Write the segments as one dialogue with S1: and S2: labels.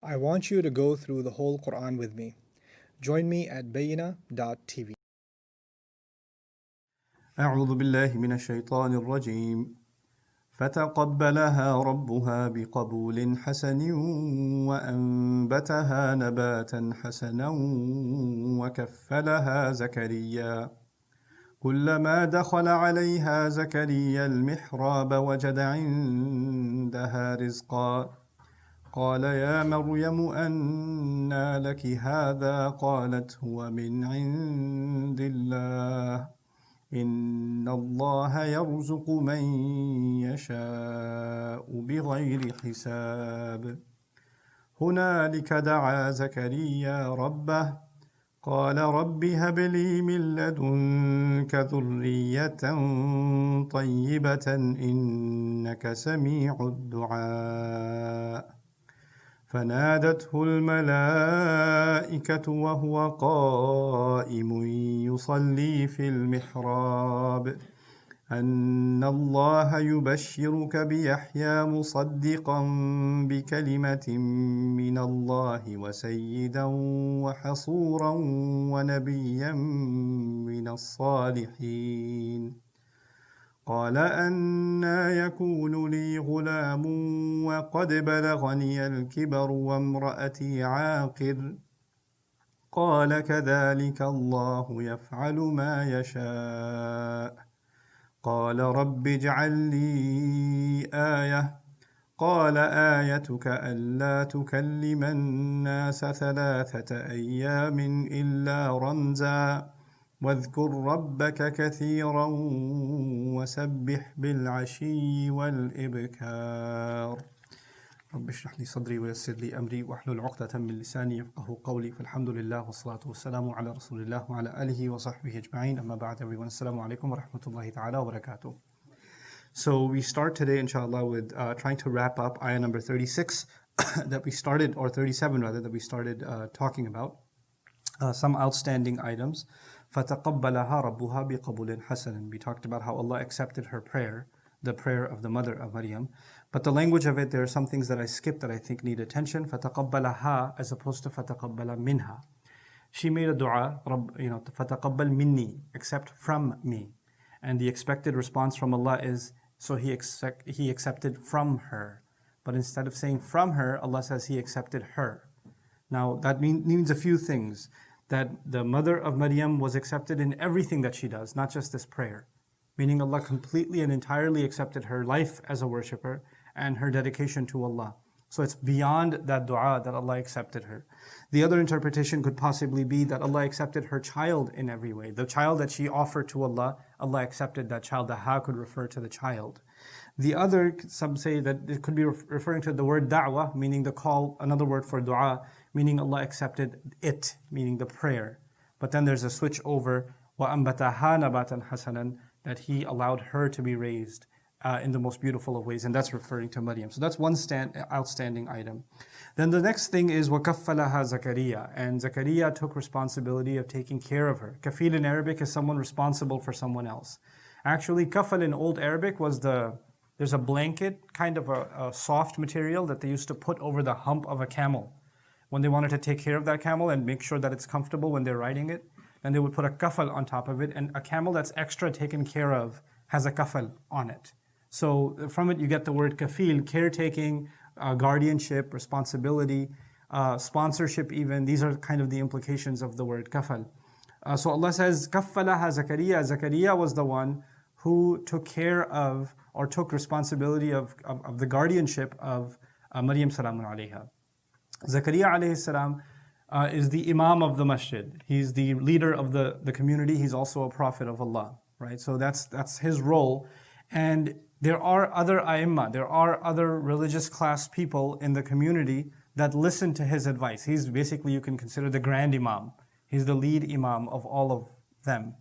S1: I want you to go through the whole Quran with me. Join me at bayina.tv.
S2: أعوذ بالله من الشيطان الرجيم فتقبلها ربها بقبول حسن وأنبتها نباتا حسنا وكفلها زكريا كلما دخل عليها زكريا المحراب وجد عندها رزقا قال يا مريم أنى لك هذا قالت هو من عند الله إن الله يرزق من يشاء بغير حساب هنالك دعا زكريا ربه قال رب هب لي من لدنك ذرية طيبة إنك سميع الدعاء فنادته الملائكة وهو قائم يصلي في المحراب أن الله يبشرك بيحيى مصدقا بكلمة من الله وسيدا وحصورا ونبيا من الصالحين قال أنى يكون لي غلام وقد بلغني الكبر وامرأتي عاقر قال كذلك الله يفعل ما يشاء قال رب اجعل لي آية قال آيتك ألا تكلم الناس 3 أيام إلا رمزا واذكر ربك كثيرا وسبح بالعشي والإبكار رب اشرح لي صدري ويسر لي أمري واحلل عقدة من لساني يفقهوا قولي فالحمد لله والصلاة والسلام على رسول الله وعلى آله وصحبه أجمعين أما بعد everyone السلام عليكم ورحمة الله تعالى وبركاته. So we start today inshallah with trying to wrap up ayah number 36 that we started, or 37 rather, that we started talking about some outstanding items. فَتَقَبَّلَهَا رَبُّهَا بِقَبُولٍ حَسَنٍ. We talked about how Allah accepted her prayer, the prayer of the mother of Maryam. But the language of it, there are some things that I skipped that I think need attention. فَتَقَبَّلَهَا as opposed to فَتَقَبَّلَ مِنْهَا. She made a dua, فَتَقَبَّل minni, accept from me. And the expected response from Allah is, so He accepted from her. But instead of saying from her, Allah says He accepted her. Now that means a few things. That the mother of Maryam was accepted in everything that she does, not just this prayer. Meaning Allah completely and entirely accepted her life as a worshipper and her dedication to Allah. So it's beyond that dua that Allah accepted her. The other interpretation could possibly be that Allah accepted her child in every way. The child that she offered to Allah, Allah accepted that child. The ha could refer to the child. The other, some say that it could be referring to the word da'wah, meaning the call, another word for dua, meaning Allah accepted it, meaning the prayer. But then there's a switch over, وَأَنْبَتَهَا نَبَاتًا حَسَنًا, that He allowed her to be raised in the most beautiful of ways, and that's referring to Maryam. So that's one outstanding item. Then the next thing is وَكَفَّلَهَا زَكَرِيَّا, and Zakaria took responsibility of taking care of her. Kafil in Arabic is someone responsible for someone else. Actually, kafal in Old Arabic was there's a blanket, kind of a soft material that they used to put over the hump of a camel. When they wanted to take care of that camel and make sure that it's comfortable when they're riding it, then they would put a kafal on top of it, and a camel that's extra taken care of has a kafal on it. So from it you get the word kafil, caretaking, guardianship, responsibility, sponsorship even. These are kind of the implications of the word kafal. So Allah says, kaffalaha Zakaria. Zakaria was the one who took care of, or took responsibility of the guardianship of Maryam salamun alayha. Zakaria alayhi salam is the imam of the masjid. He's the leader of the community. He's also a prophet of Allah, right? So that's his role. And there are other a'imma, there are other religious class people in the community that listen to his advice. He's basically, you can consider the grand imam. He's the lead imam of all of them.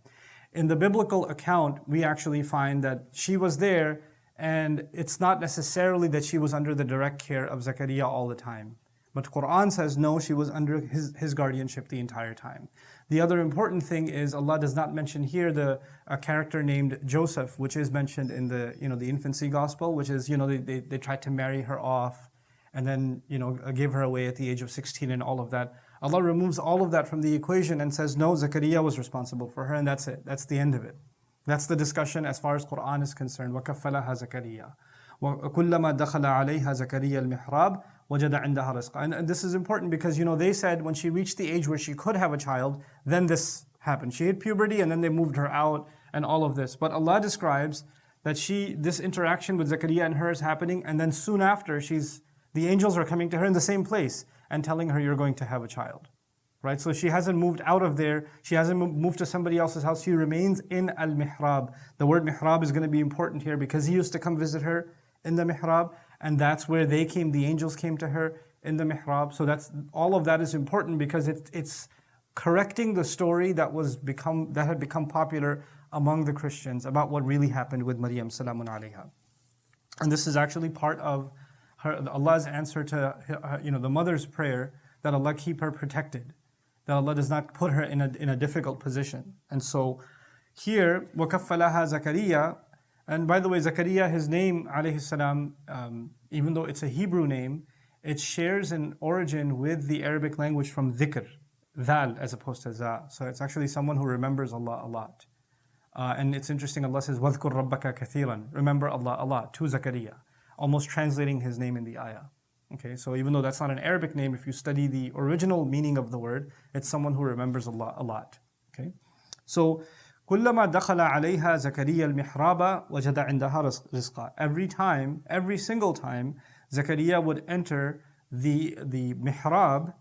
S2: In the biblical account, we actually find that she was there, and it's not necessarily that she was under the direct care of Zakaria all the time. But Quran says no, she was under his guardianship the entire time. The other important thing is Allah does not mention here a character named Joseph, which is mentioned in the infancy gospel, which is they tried to marry her off,
S3: and then gave her away at the age of 16 and all of that. Allah removes all of that from the equation and says, no, Zakaria was responsible for her, and that's it. That's the end of it. That's the discussion as far as Quran is concerned. وَكَفَّلَهَا زَكَرِيَّا وَكُلَّمَا دَخَلَ عَلَيْهَا زَكَرِيَّا الْمِحْرَابَ وَجَدَ عِنْدَهَا رِزْقًا. And this is important because they said when she reached the age where she could have a child, then this happened. She hit puberty and then they moved her out and all of this. But Allah describes that this interaction with Zakaria and her is happening, and then soon after the angels are coming to her in the same place and telling her, you're going to have a child. Right? So she hasn't moved out of there. She hasn't moved to somebody else's house. She remains in al-mihrab. The word mihrab is going to be important here because he used to come visit her in the mihrab, and that's where the angels came to her in the mihrab. So all of that is important because it's correcting the story that had become popular among the Christians about what really happened with Maryam salamun alayha. And this is actually part of Allah's answer to the mother's prayer, that Allah keep her protected, that Allah does not put her in a difficult position. And so here, وَكَفَّلَهَا زَكَرِيَّا, and by the way, Zakaria, his name alayhi salam, even though it's a Hebrew name, it shares an origin with the Arabic language from dhikr, dhal as opposed to za. So it's actually someone who remembers Allah a lot. And it's interesting, Allah says, وَذْكُرْ رَبَّكَ كَثِيرًا, remember Allah a lot, to Zakaria, almost translating his name in the ayah. Okay, so even though that's not an Arabic name, if you study the original meaning of the word, it's someone who remembers Allah a lot. Okay, so كُلَّمَا دَخَلَ عَلَيْهَا زَكَرِيَّا الْمِحْرَابَ وَجَدَ عِنْدَهَا رِزْقًا. Every single time, Zakaria would enter the mihrab,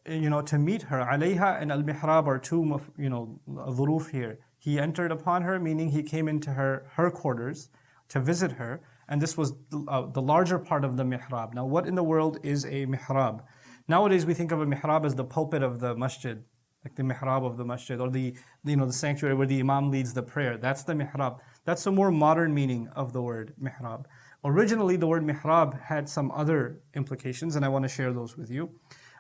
S3: to meet her. Alayha and al-mihrab are two, dhuruf here. He entered upon her, meaning he came into her quarters to visit her, and this was the larger part of the mihrab. Now, what in the world is a mihrab? Nowadays, we think of a mihrab as the pulpit of the masjid, like the mihrab of the masjid, or the sanctuary where the imam leads the prayer. That's the mihrab. That's a more modern meaning of the word mihrab. Originally, the word mihrab had some other implications, and I want to share those with you.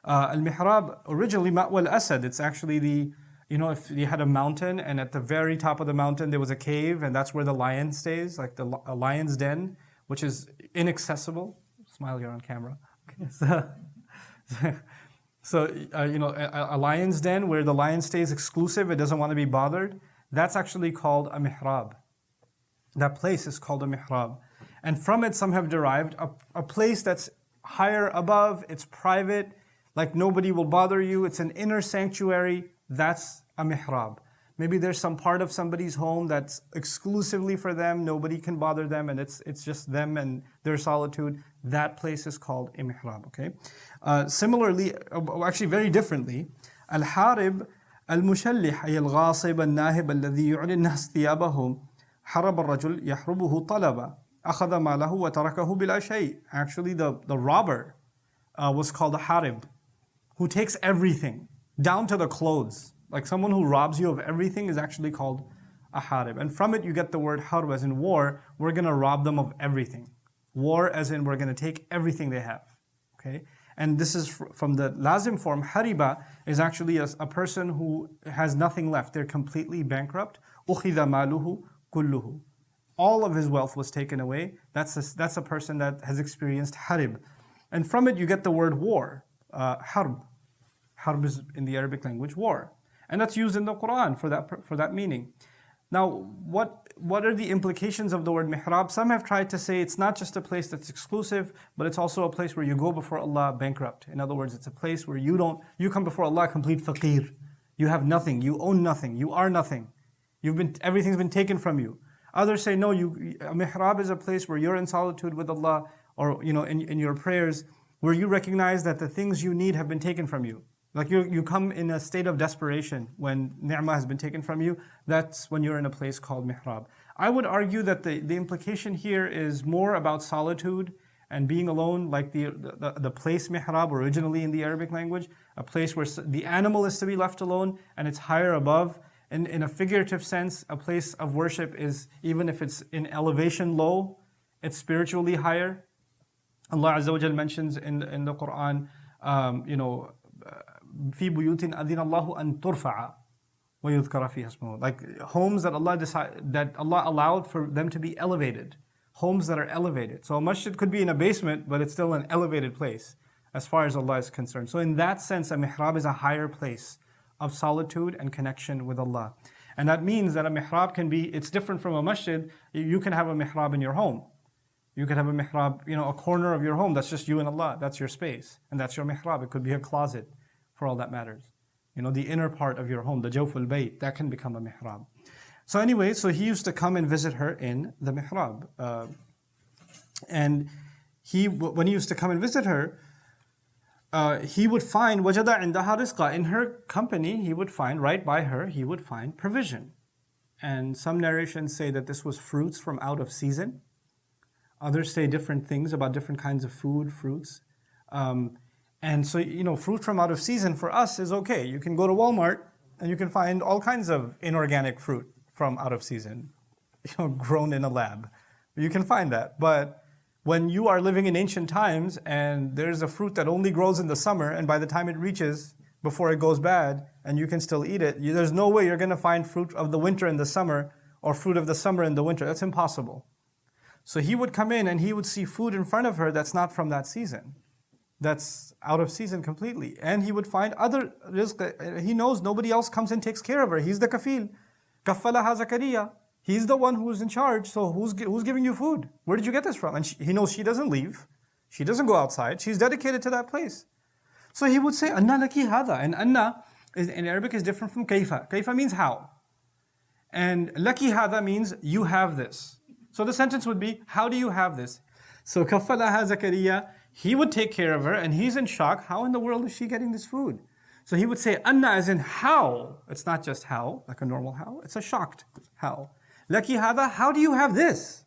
S3: Al-mihrab, originally, ma'wal asad, it's actually if you had a mountain and at the very top of the mountain there was a cave, and that's where the lion stays, like a lion's den, which is inaccessible. Smile, you're on camera. Okay. So a lion's den where the lion stays exclusive, it doesn't want to be bothered. That's actually called a mihrab. That place is called a mihrab. And from it, some have derived a place that's higher above, it's private, like nobody will bother you, it's an inner sanctuary. That's a mihrab. Maybe there's some part of somebody's home that's exclusively for them, nobody can bother them, and it's just them and their solitude. That place is called a mihrab, okay? Similarly, actually very differently, al-harib al-mushallih ay al-ghasib al-nahib alladhi yu'li an-nas thiyabahum harab al-rajul yahrubuhu talaba akhadha malahu wa tarakahu bila shay. Actually, the robber was called a harib, who takes everything, down to the clothes. Like someone who robs you of everything is actually called a harib. And from it you get the word harb, as in war. We're going to rob them of everything. War as in we're going to take everything they have. Okay? And this is from the lazim form. Hariba is actually a person who has nothing left. They're completely bankrupt. Ukhidha maluhu kulluhu. All of his wealth was taken away. That's a person that has experienced harib. And from it you get the word war. Harb. Harb is in the Arabic language war. And that's used in the Quran for that meaning. Now, what are the implications of the word mihrab? Some have tried to say it's not just a place that's exclusive, but it's also a place where you go before Allah bankrupt. In other words, it's a place where you come before Allah complete faqir. You have nothing, you own nothing, you are nothing. Everything's been taken from you. Others say no, a mihrab is a place where you're in solitude with Allah, or in your prayers, where you recognize that the things you need have been taken from you. Like you come in a state of desperation when ni'mah has been taken from you. That's when you're in a place called mihrab. I would argue that the implication here is more about solitude and being alone, like the place mihrab originally in the Arabic language, a place where the animal is to be left alone and it's higher above. In a figurative sense, a place of worship is, even if it's in elevation low, it's spiritually higher. Allah Azza wa Jal mentions in the Quran, في بيوت أذن الله أن ترفع ويذكر فيها اسمه. Like homes that Allah allowed for them to be elevated, homes that are elevated. So a masjid could be in a basement, but it's still an elevated place as far as Allah is concerned. So in that sense, a mihrab is a higher place of solitude and connection with Allah. And that means that a mihrab can be, it's different from a masjid. You can have a mihrab in your home. You can have a mihrab, a corner of your home that's just you and Allah. That's your space. And that's your mihrab. It could be a closet for all that matters. The inner part of your home, the jawful bayt, that can become a mihrab. So anyway, so he used to come and visit her in the mihrab. And when he used to come and visit her, he would find وَجَدَ عِنْدَهَا رِزْقًا. In her company, he would find, right by her, he would find provision. And some narrations say that this was fruits from out of season. Others say different things about different kinds of food, fruits. And so, fruit from out of season for us is okay. You can go to Walmart and you can find all kinds of inorganic fruit from out of season, grown in a lab. You can find that. But when you are living in ancient times and there's a fruit that only grows in the summer, and by the time it reaches, before it goes bad, and you can still eat it, there's no way you're going to find fruit of the winter in the summer or fruit of the summer in the winter. That's impossible. So he would come in and he would see food in front of her that's not from that season. That's out of season completely. And he would find other rizq. He knows nobody else comes and takes care of her. He's the kafil. Kaffalaha Zakariya. He's the one who's in charge. So who's giving you food? Where did you get this from? And he knows she doesn't leave. She doesn't go outside. She's dedicated to that place. So he would say, Anna laki hada. And Anna in Arabic is different from kaifa. Kaifa means how. And laki hada means you have this. So the sentence would be, how do you have this? So kaffalaha Zakariya, he would take care of her and he's in shock. How in the world is she getting this food? So he would say, Anna as in how. It's not just how, like a normal how. It's a shocked how. Laki hada, how do you have this?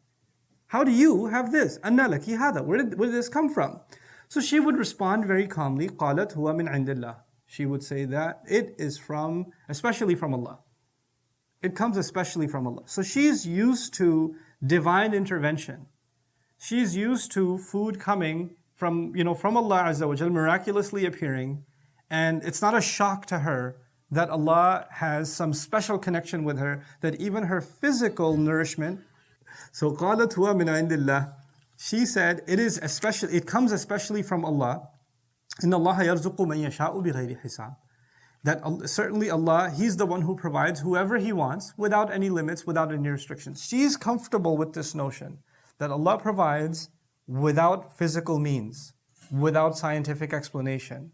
S3: How do you have this? Anna laki hada. Where did this come from? So she would respond very calmly, قالت هو من عند الله. She would say that it is especially from Allah. It comes especially from Allah. So she's used to divine intervention. She's used to food coming from Allah Azza wa Jal, miraculously appearing, and it's not a shock to her that Allah has some special connection with her, that even her physical nourishment. So قالت هو من عند الله. She said it comes especially from Allah. إن الله يرزق من يشاء بغير حساب. That certainly Allah, He's the one who provides whoever He wants without any limits, without any restrictions. She's comfortable with this notion that Allah provides without physical means, without scientific explanation.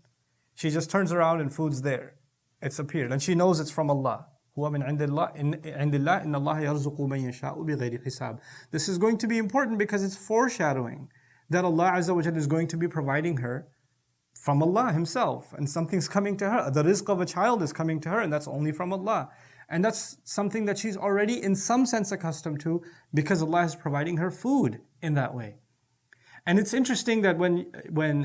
S3: She just turns around and food's there. It's appeared. And she knows it's from Allah. هو من عند الله إن الله يرزق من يشاء بغير حساب. This is going to be important because it's foreshadowing that Allah Azza wa Jalla is going to be providing her from Allah Himself, and something's coming to her. The rizq of a child is coming to her, and that's only from Allah. And that's something that she's already in some sense accustomed to because Allah is providing her food in that way. And it's interesting that when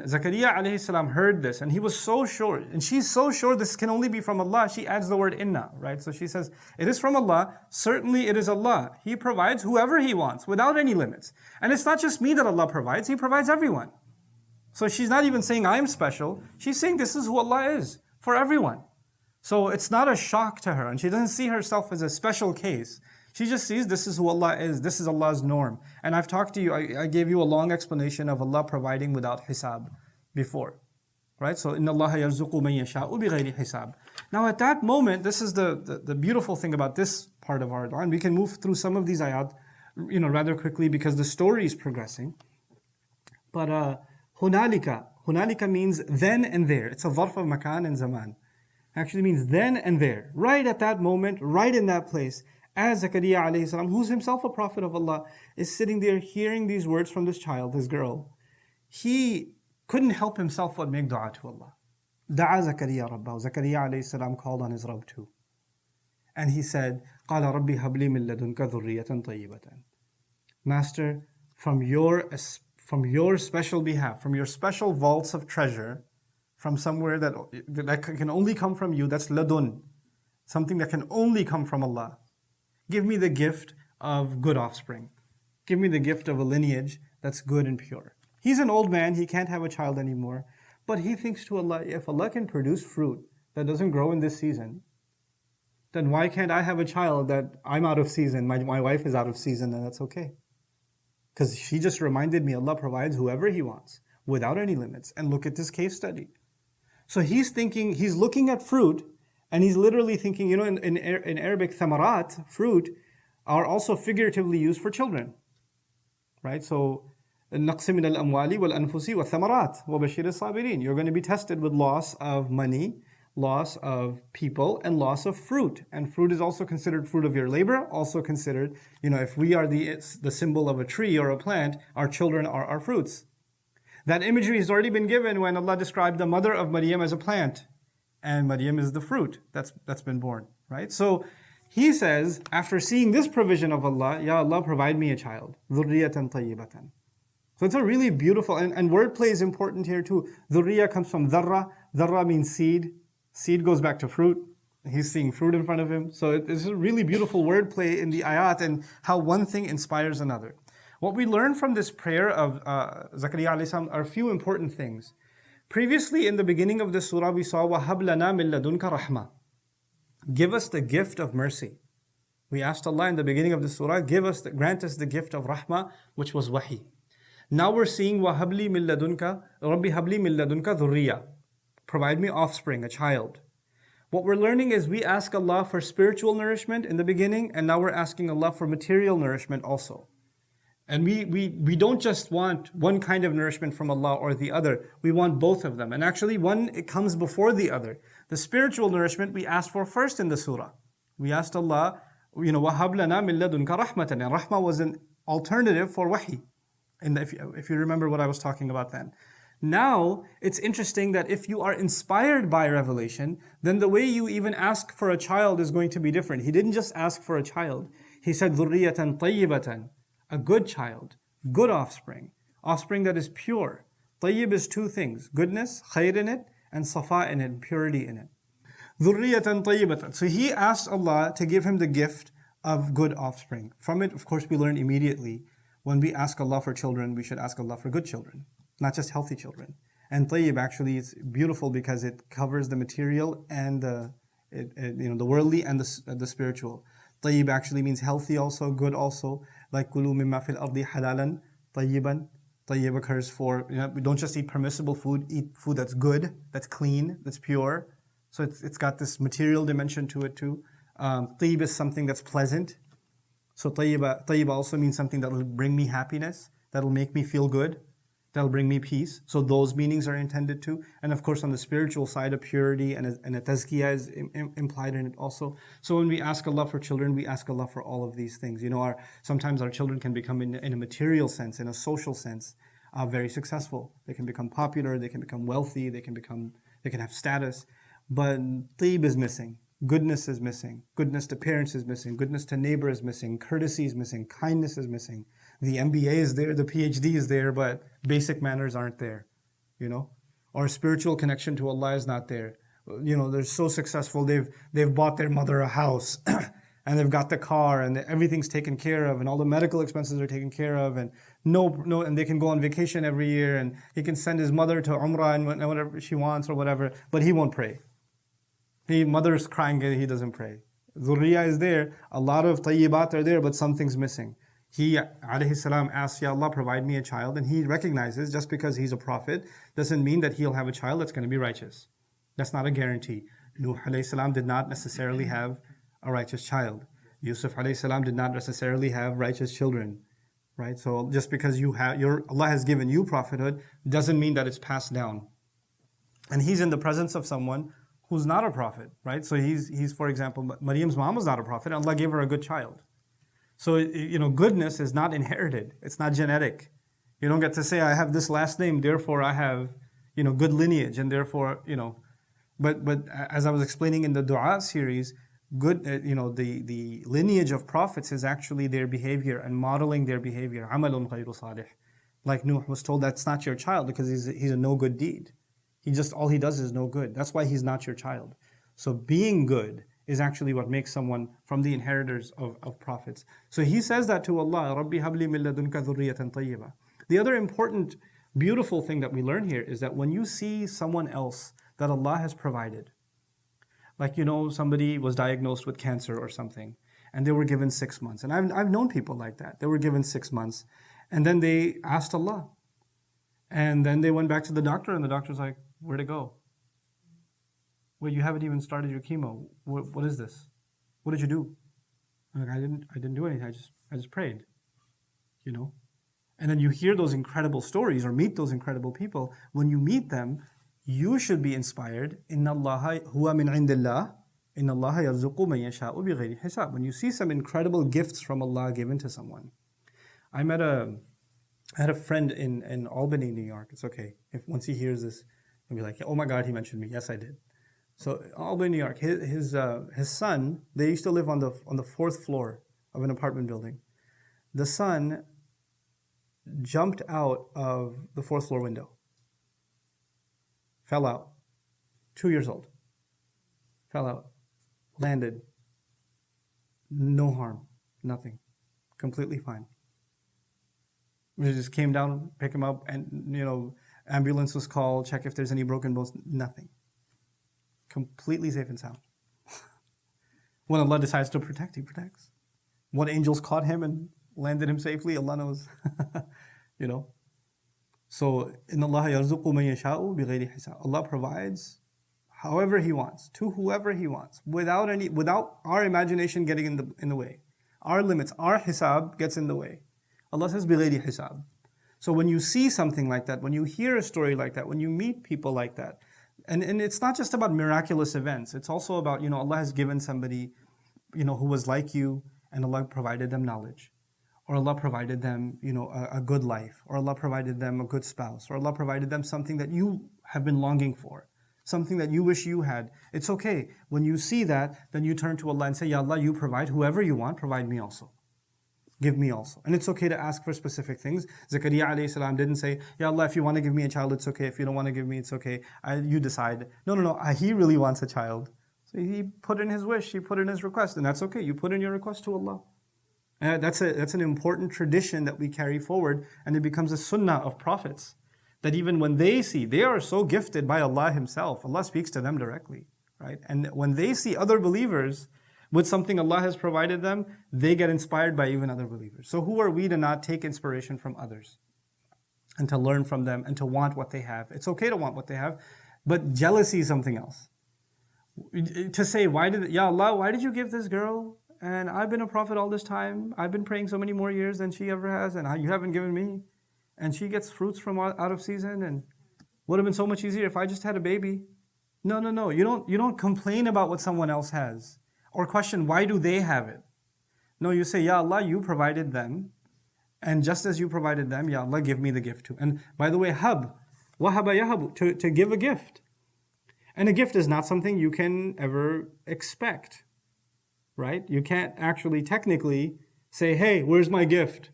S3: Zakaria alayhi salam heard this, and he was so sure, and she's so sure this can only be from Allah, she adds the word inna, right? So she says, it is from Allah, certainly it is Allah. He provides whoever He wants, without any limits. And it's not just me that Allah provides, He provides everyone. So she's not even saying I'm special, she's saying this is who Allah is, for everyone. So it's not a shock to her, and she doesn't see herself as a special case. She just sees this is who Allah is, this is Allah's norm. And I've talked to you, I gave you a long explanation of Allah providing without hisab before. Right? So, إِنَّ اللَّهَ يَرْزُقُ مَن يَشَاءُ بِغَيْرِ حِسَابٍ. Now at that moment, this is the beautiful thing about this part of our dua, and we can move through some of these ayat rather quickly because the story is progressing. But hunalika means then and there. It's a dharf of makan and zaman. Actually means then and there. Right at that moment, right in that place. As Zakaria alayhi salam, who's himself a prophet of Allah, is sitting there hearing these words from this child, this girl, he couldn't help himself but make dua to Allah. Da'a Zakaria Rabbahu. Zakaria alayhi salam called on his Rabb too. And he said, قَالَ رَبِّ هَبْ لِي مِن لَدُنْكَ ذُرِّيَّةً طَيِّبَةً. Master, from your special behalf, from your special vaults of treasure, from somewhere that can only come from you, that's ladun, something that can only come from Allah. Give me the gift of good offspring. Give me the gift of a lineage that's good and pure. He's an old man, he can't have a child anymore, but he thinks to Allah, if Allah can produce fruit that doesn't grow in this season, then why can't I have a child that I'm out of season, my wife is out of season, and that's okay. Because she just reminded me Allah provides whoever He wants without any limits. And look at this case study. So he's thinking, he's looking at fruit, and he's literally thinking, in Arabic, thamarat, fruit, are also figuratively used for children. Right? So, النقص من الأموال والأنفس والثمرات وبشر الصابرين. You're going to be tested with loss of money, loss of people, and loss of fruit. And fruit is also considered fruit of your labor, also considered, if we are the symbol of a tree or a plant, our children are our fruits. That imagery has already been given when Allah described the mother of Maryam as a plant, and Maryam is the fruit that's been born, right? So he says, after seeing this provision of Allah, Ya Allah, provide me a child, ذُرِّيَّةً طَيِّبَةً. So it's a really beautiful, and wordplay is important here too. Dhurriya comes from dharra. Dharra means seed. Seed goes back to fruit. He's seeing fruit in front of him. So it's a really beautiful wordplay in the ayat and how one thing inspires another. What we learn from this prayer of Zakaria alayhi salam are a few important things. Previously in the beginning of this surah we saw وَهَبْ لَنَا مِن لَدُنْكَ رَحْمَةً. Give us the gift of mercy. We asked Allah in the beginning of the surah, grant us the gift of rahmah, which was wahi. Now we're seeing وَهَبْ لِي مِن لَدُنْكَ رَبِّ هَبْ لِي مِن لَدُنْكَ ذُرِّيَّةً. Provide me offspring, a child. What we're learning is we ask Allah for spiritual nourishment in the beginning, and now we're asking Allah for material nourishment also. And we don't just want one kind of nourishment from Allah or the other. We want both of them. And actually it comes before the other. The spiritual nourishment we asked for first in the surah. We asked Allah, وَهَبْ لَنَا مِن لَدُنْكَ رَحْمَةً. And rahmah was an alternative for wahi. And if you remember what I was talking about then. Now, it's interesting that if you are inspired by revelation, then the way you even ask for a child is going to be different. He didn't just ask for a child. He said, ذُرِّيَّةً طَيِّبَةً. A good child, good offspring that is pure. Tayyib is two things, goodness, khair in it, and safa in it, purity in it. ذُرِّيَّةً طَيِّبَةً. So he asked Allah to give him the gift of good offspring. From it, of course, we learn immediately, when we ask Allah for children, we should ask Allah for good children, not just healthy children. And tayyib actually is beautiful because it covers the material and the worldly and the spiritual. Tayyib actually means healthy also, good also. Like kulu mimma fil ardi halalan tayyiban. Tayyib occurs for, we don't just eat permissible food, eat food that's good, that's clean, that's pure. So it's got this material dimension to it too. Tayyib is something that's pleasant. So tayyib also means something that will bring me happiness, that will make me feel good, that will bring me peace. So those meanings are intended too. And of course on the spiritual side, a purity and a tazkiyah is implied in it also. So when we ask Allah for children, we ask Allah for all of these things. Sometimes our children can become in a material sense, in a social sense, very successful. They can become popular, they can become wealthy, they can have status. But tayyib is missing. Goodness is missing. Goodness to parents is missing. Goodness to neighbor is missing. Courtesy is missing. Kindness is missing. The MBA is there, the PhD is there, but basic manners aren't there, Or spiritual connection to Allah is not there. They're so successful, they've bought their mother a house, and they've got the car, and everything's taken care of, and all the medical expenses are taken care of, and and they can go on vacation every year, and he can send his mother to Umrah and whatever she wants or whatever, but he won't pray. Mother's crying, he doesn't pray. Dhurriya is there, a lot of tayyibat are there, but something's missing. He, alayhi salam, asks, Ya Allah, provide me a child, and he recognizes just because he's a prophet doesn't mean that he'll have a child that's going to be righteous. That's not a guarantee. Nuh alayhi salam did not necessarily have a righteous child. Yusuf alayhi salam did not necessarily have righteous children. Right? So just because Allah has given you prophethood doesn't mean that it's passed down. And he's in the presence of someone who's not a prophet, right? So he's for example, Maryam's mom was not a prophet, and Allah gave her a good child. So, goodness is not inherited. It's not genetic. You don't get to say, I have this last name, therefore I have, good lineage, and therefore, But as I was explaining in the dua series, the lineage of prophets is actually their behavior and modeling their behavior. عَمَلٌ غَيْرُ صَالِحٍ. Like Nuh was told, that's not your child because he's a no good deed. All he does is no good. That's why he's not your child. So being good is actually what makes someone from the inheritors of prophets. So he says that to Allah, Rabbi habli min ladunka dhurriyatan tayyiba. The other important, beautiful thing that we learn here is that when you see someone else that Allah has provided, like somebody was diagnosed with cancer or something, and they were given 6 months. And I've known people like that. They were given 6 months, And then they asked Allah. And then they went back to the doctor, and the doctor's like, where'd it go? Well, you haven't even started your chemo. What is this? What did you do? I'm like, I didn't do anything. I just prayed. You know? And then you hear those incredible stories or meet those incredible people. When you meet them, you should be inspired. Inna Allaha huwa min indillah. Inna Allaha yarzuqu man yasha'u bighayri hisab. When you see some incredible gifts from Allah given to someone. I had a friend in Albany, New York. It's okay. If once he hears this, he'll be like, oh my God, he mentioned me. Yes, I did. So Albany, New York, his son, they used to live on the fourth floor of an apartment building. The son jumped out of the fourth floor window. Fell out. 2 years old. Fell out. Landed. No harm. Nothing. Completely fine. We just came down, pick him up, and ambulance was called, check if there's any broken bones. Nothing. Completely safe and sound. When Allah decides to protect, He protects. What angels caught him and landed him safely, Allah knows. So, إِنَّ اللَّهَ يَرْزُقُ مَن يَشَاءُ بِغَيْرِ حِسَابٍ. Allah provides however He wants, to whoever He wants, without our imagination getting in the way. Our limits, our hisab gets in the way. Allah says, بِغَيْرِ حِسَابٍ. So when you see something like that, when you hear a story like that, when you meet people like that, and it's not just about miraculous events, it's also about, Allah has given somebody, who was like you, and Allah provided them knowledge. Or Allah provided them, a good life. Or Allah provided them a good spouse. Or Allah provided them something that you have been longing for. Something that you wish you had. It's okay. When you see that, then you turn to Allah and say, Ya Allah, you provide whoever you want, provide me also. Give me also. And it's okay to ask for specific things. Zakaria alayhi salam didn't say, Ya Allah, if you want to give me a child, it's okay. If you don't want to give me, it's okay. You decide. No. He really wants a child. So he put in his wish, he put in his request, and that's okay. You put in your request to Allah. And that's an important tradition that we carry forward, and it becomes a sunnah of prophets. That even when they see, they are so gifted by Allah Himself. Allah speaks to them directly, right? And when they see other believers with something Allah has provided them, they get inspired by even other believers. So who are we to not take inspiration from others and to learn from them and to want what they have? It's okay to want what they have, but jealousy is something else. To say, Ya Allah, why did you give this girl? And I've been a prophet all this time. I've been praying so many more years than she ever has, and you haven't given me. And she gets fruits from out of season, and would have been so much easier if I just had a baby. No. You don't complain about what someone else has. Or question, why do they have it? No, you say, Ya Allah, you provided them. And just as you provided them, Ya Allah, give me the gift too. And by the way, wahaba yahabu, to give a gift. And a gift is not something you can ever expect. Right? You can't actually technically say, hey, where's my gift?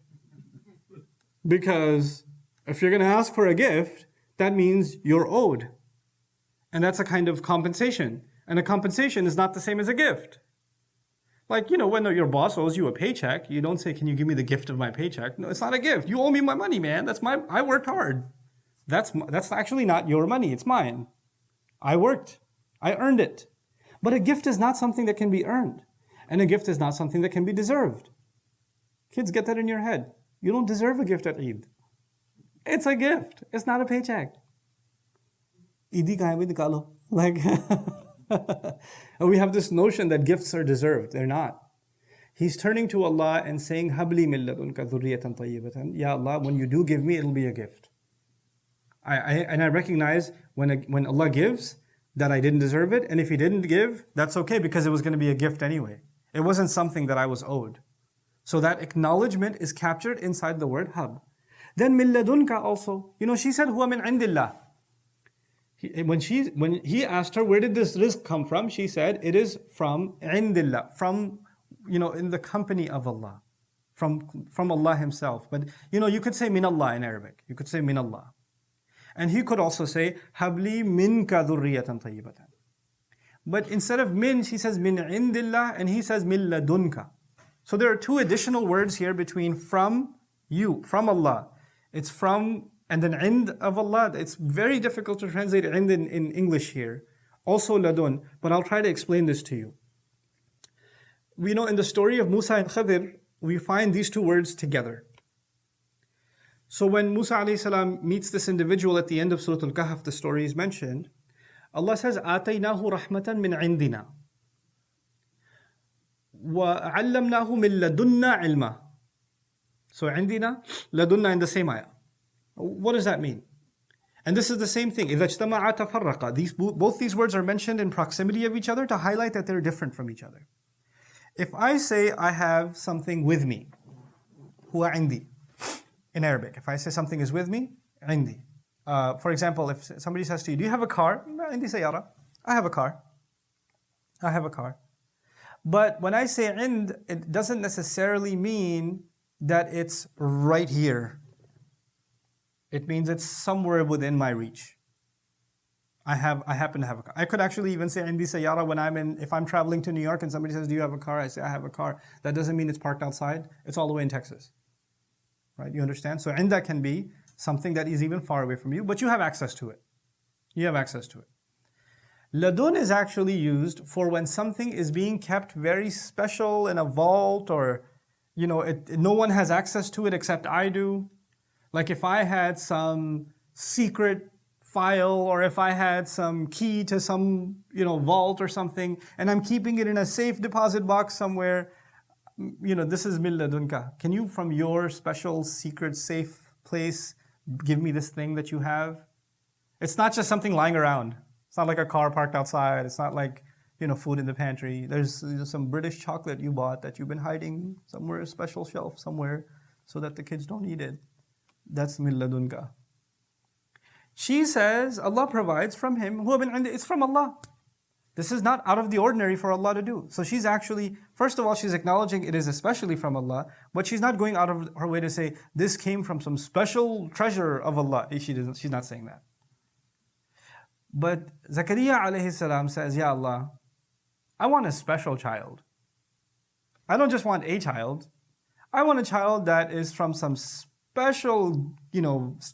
S3: Because if you're going to ask for a gift, that means you're owed. And that's a kind of compensation. And a compensation is not the same as a gift. Like, when your boss owes you a paycheck, you don't say, can you give me the gift of my paycheck? No, it's not a gift. You owe me my money, man. I worked hard. That's actually not your money. It's mine. I worked. I earned it. But a gift is not something that can be earned. And a gift is not something that can be deserved. Kids, get that in your head. You don't deserve a gift at Eid. It's a gift. It's not a paycheck. Eidi kahan bhi nikalo. Like, we have this notion that gifts are deserved. They're not. He's turning to Allah and saying, Habli min ladunka dhurriyatan tayyibatan. Ya Allah, when you do give me, it'll be a gift. I recognize when Allah gives that I didn't deserve it. And if He didn't give, that's okay, because it was going to be a gift anyway. It wasn't something that I was owed. So that acknowledgement is captured inside the word hab. Then min ladunka also. She said, huwa min indillah. When he asked her, where did this rizq come from? She said, it is from indillah, from, in the company of Allah, from Allah Himself. But, you could say min Allah in Arabic. You could say min Allah. And he could also say, habli minka dhurriyatan tayyibatan. But instead of min, she says min indillah, and he says min ladunka. So there are two additional words here between from you, from Allah. It's from, and then ind of Allah. It's very difficult to translate ind in English here. Also ladun, but I'll try to explain this to you. We know in the story of Musa and Khadir, we find these two words together. So when Musa alayhi salam meets this individual at the end of Surah Al-Kahf, the story is mentioned, Allah says, آتَيْنَاهُ رَحْمَةً مِنْ عِنْدِنَا وَعَلَّمْنَاهُ مِنْ لَدُنَّا عِلْمًا. So عِنْدِنَا, لَدُنَّا in the same ayah. What does that mean? And this is the same thing. إِذَا اجْتَمَعَا تَفَرَّقَا. Both these words are mentioned in proximity of each other to highlight that they're different from each other. If I say I have something with me, huwa indi, in Arabic. If I say something is with me, indi. For example, if somebody says to you, do you have a car? Indi sayara. I have a car. I have a car. But when I say ind, it doesn't necessarily mean that it's right here. It means it's somewhere within my reach. I happen to have a car. I could actually even say indi sayara when if I'm traveling to New York and somebody says, do you have a car? I say, I have a car. That doesn't mean it's parked outside. It's all the way in Texas. Right? You understand? So inda can be something that is even far away from you, but you have access to it. You have access to it. Ladun is actually used for when something is being kept very special in a vault, or no one has access to it except I do. Like if I had some secret file, or if I had some key to some vault or something, and I'm keeping it in a safe deposit box somewhere, this is min ladunka. Can you, from your special secret safe place, give me this thing that you have? It's not just something lying around. It's not like a car parked outside. It's not like food in the pantry. There's some British chocolate you bought that you've been hiding somewhere, a special shelf somewhere, so that the kids don't eat it. That's min ladunka. She says Allah provides from Him. It's from Allah. This is not out of the ordinary for Allah to do. So she's actually, first of all, she's acknowledging it is especially from Allah, but she's not going out of her way to say this came from some special treasure of Allah. She's not saying that. But Zakaria alayhi salam says, Ya Allah, I want a special child. I don't just want a child. I want a child that is from some special,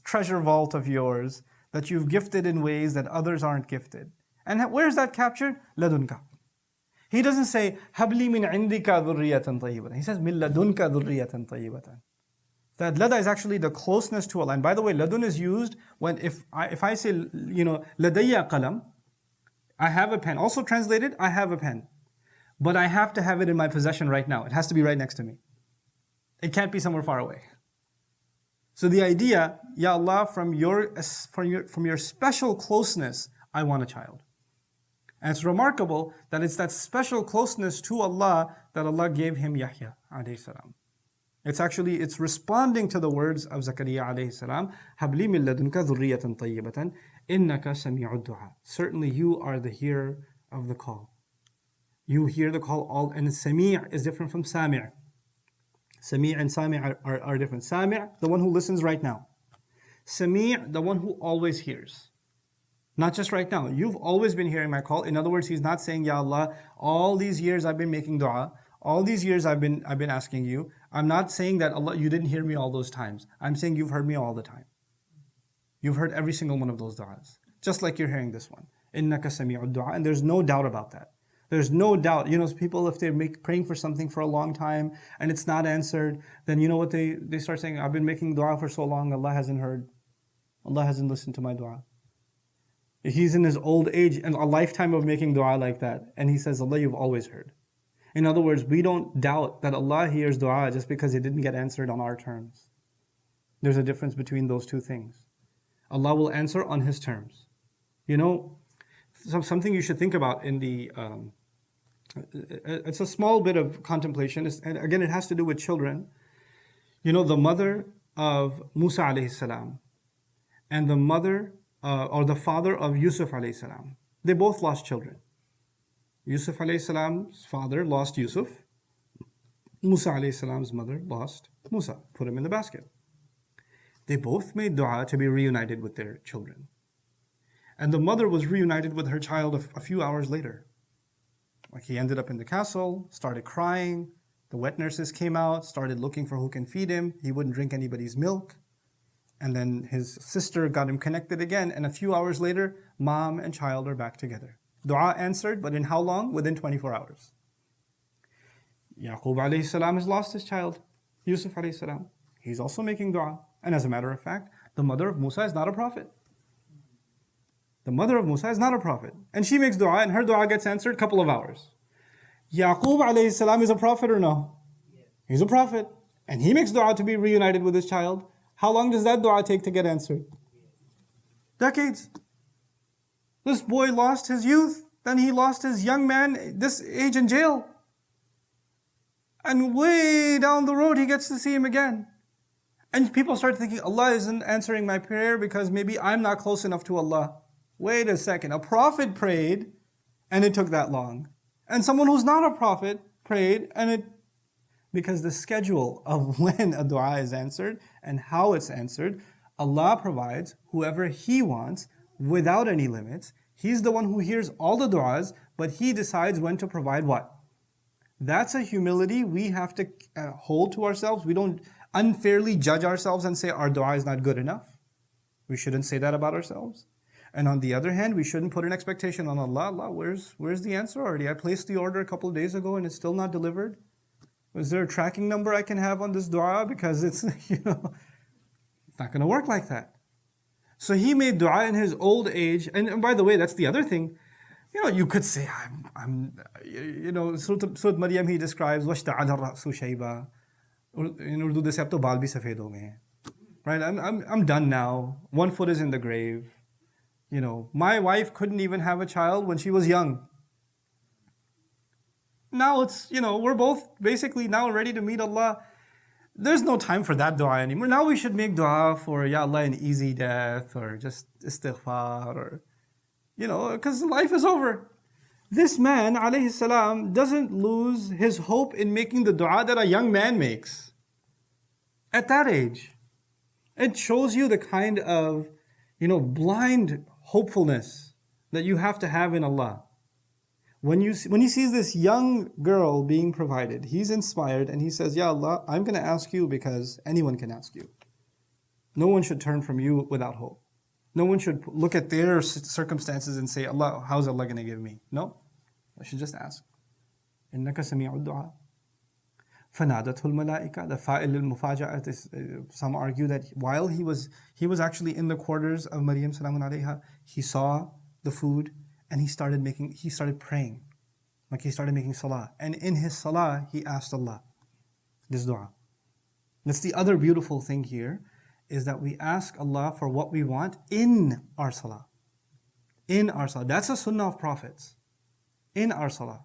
S3: treasure vault of yours that you've gifted in ways that others aren't gifted. And where is that captured? Ladunka. He doesn't say, Habli min indika dhurriyatan tayyibatan. He says, Min ladunka dhurriyatan tayyibatan. That lada is actually the closeness to Allah. And by the way, ladun is used when if I say, ladayya qalam, I have a pen. Also translated, I have a pen. But I have to have it in my possession right now. It has to be right next to me. It can't be somewhere far away. So the idea, Ya Allah, from your special closeness, I want a child. And it's remarkable that it's that special closeness to Allah that Allah gave him Yahya alayhi salam. It's responding to the words of Zakaria alayhi salam, Habli min ladunka dhurriyatan tayyibatan, innaka sami'ud du'a. Certainly you are the hearer of the call. You hear the call, and Sami' is different from Sami'. Sami' and Sami' are different. Sami', the one who listens right now. Sami', the one who always hears. Not just right now. You've always been hearing my call. In other words, he's not saying, Ya Allah, all these years I've been making dua. All these years I've been asking you. I'm not saying that Allah, you didn't hear me all those times. I'm saying you've heard me all the time. You've heard every single one of those du'as. Just like you're hearing this one. Innaka sami'ud du'a. And there's no doubt about that. There's no doubt. People, if they're praying for something for a long time and it's not answered, then you know what they start saying? I've been making dua for so long, Allah hasn't heard. Allah hasn't listened to my dua. He's in his old age and a lifetime of making dua like that. And he says, Allah, you've always heard. In other words, we don't doubt that Allah hears dua just because it didn't get answered on our terms. There's a difference between those two things. Allah will answer on His terms. Something you should think about in the... it's a small bit of contemplation. And again, it has to do with children. The mother of Musa alayhi salam and the mother or the father of Yusuf alayhi salam, they both lost children. Yusuf alayhi salam's father lost Yusuf. Musa alayhi salam's mother lost Musa, put him in the basket. They both made dua to be reunited with their children. And the mother was reunited with her child a few hours later. Like he ended up in the castle, started crying. The wet nurses came out, started looking for who can feed him. He wouldn't drink anybody's milk. And then his sister got him connected again. And a few hours later, mom and child are back together. Dua answered, but in how long? Within 24 hours. Yaqub alayhi salam has lost his child, Yusuf alayhi salam. He's also making dua. And as a matter of fact, the mother of Musa is not a prophet. The mother of Musa is not a prophet. And she makes dua, and her dua gets answered a couple of hours. Yaqub alayhi salam is a prophet or no? He's a prophet. And he makes dua to be reunited with his child. How long does that dua take to get answered? Decades. This boy lost his youth. Then he lost his young man, this age in jail. And way down the road, he gets to see him again. And people start thinking, Allah isn't answering my prayer because maybe I'm not close enough to Allah. Wait a second, a prophet prayed and it took that long. And someone who's not a prophet prayed and it... Because the schedule of when a dua is answered and how it's answered, Allah provides whoever He wants without any limits. He's the one who hears all the du'as, but He decides when to provide what. That's a humility we have to hold to ourselves. We don't unfairly judge ourselves and say our dua is not good enough. We shouldn't say that about ourselves. And on the other hand, we shouldn't put an expectation on Allah. Allah, where's the answer already? I placed the order a couple of days ago and it's still not delivered. Is there a tracking number I can have on this dua? Because it's, it's not going to work like that. So he made dua in his old age. And by the way, that's the other thing. You could say, Surat Maryam, he describes, وَاشْتَعَلَ الرَّأْسُ شَيْبًا. In Urdu, they say, ab to baal bhi safed ho gaye. Right? I'm done now. One foot is in the grave. My wife couldn't even have a child when she was young. Now it's, we're both basically now ready to meet Allah. There's no time for that dua anymore. Now we should make dua for, Ya Allah, an easy death or just istighfar or, because life is over. This man, alayhi salam, doesn't lose his hope in making the dua that a young man makes at that age. It shows you the kind of, blind hopefulness that you have to have in Allah. When he sees this young girl being provided, he's inspired and he says, Ya Allah, I'm going to ask you because anyone can ask you. No one should turn from you without hope. No one should look at their circumstances and say, Allah, how's Allah going to give me? No, I should just ask. إِنَّكَ سَمِيعُ الدُّعَاءِ فَنَادَتْهُ الْمَلَائِكَةُ. The fa'il al-mufaja'at is, some argue that while he was actually in the quarters of Maryam salamun alayha, he saw the food and he started praying. Like he started making salah. And in his salah, he asked Allah this dua. That's the other beautiful thing here, is that we ask Allah for what we want in our salah. In our salah. That's a sunnah of prophets. In our salah.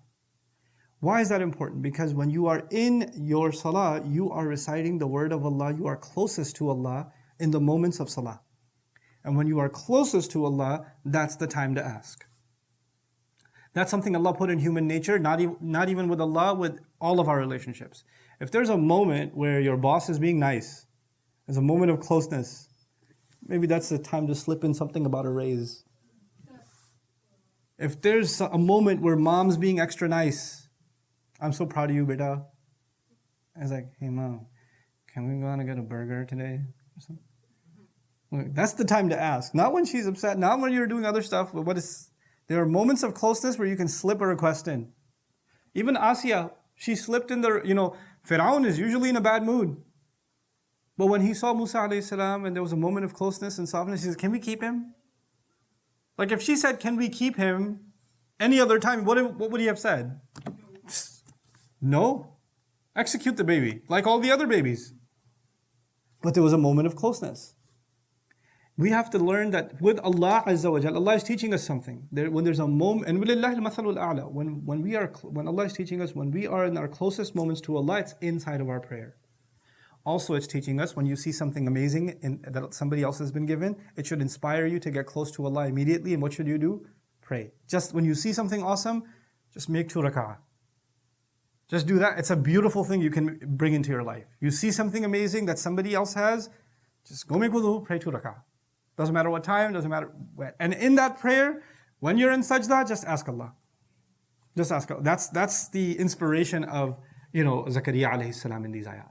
S3: Why is that important? Because when you are in your salah, you are reciting the word of Allah, you are closest to Allah in the moments of salah. And when you are closest to Allah, that's the time to ask. That's something Allah put in human nature, not even with Allah, with all of our relationships. If there's a moment where your boss is being nice, there's a moment of closeness, maybe that's the time to slip in something about a raise. If there's a moment where mom's being extra nice, I'm so proud of you, beta. I was like, hey mom, can we go out and get a burger today? Or something? That's the time to ask. Not when she's upset, not when you're doing other stuff, but there are moments of closeness where you can slip a request in. Even Asya, she slipped in Fir'aun is usually in a bad mood. But when he saw Musa alayhi salam and there was a moment of closeness and softness, he said, can we keep him? Like if she said, can we keep him any other time, what would he have said? No. Execute the baby, like all the other babies. But there was a moment of closeness. We have to learn that with Allah Azza wa Jal, Allah is teaching us something. When there's a moment, and وَلِلَّهِ الْمَثَلُ الْأَعْلَى, when Allah is teaching us, when we are in our closest moments to Allah, it's inside of our prayer. Also, it's teaching us when you see something amazing that somebody else has been given, it should inspire you to get close to Allah immediately. And what should you do? Pray. Just when you see something awesome, just make 2 rak'ah. Just do that. It's a beautiful thing you can bring into your life. You see something amazing that somebody else has, just go make wudu, pray 2 rak'ah. Doesn't matter what time, doesn't matter when. And in that prayer, when you're in sajda, just ask Allah. Just ask Allah. That's the inspiration of, Zakaria alayhi salam in these ayat.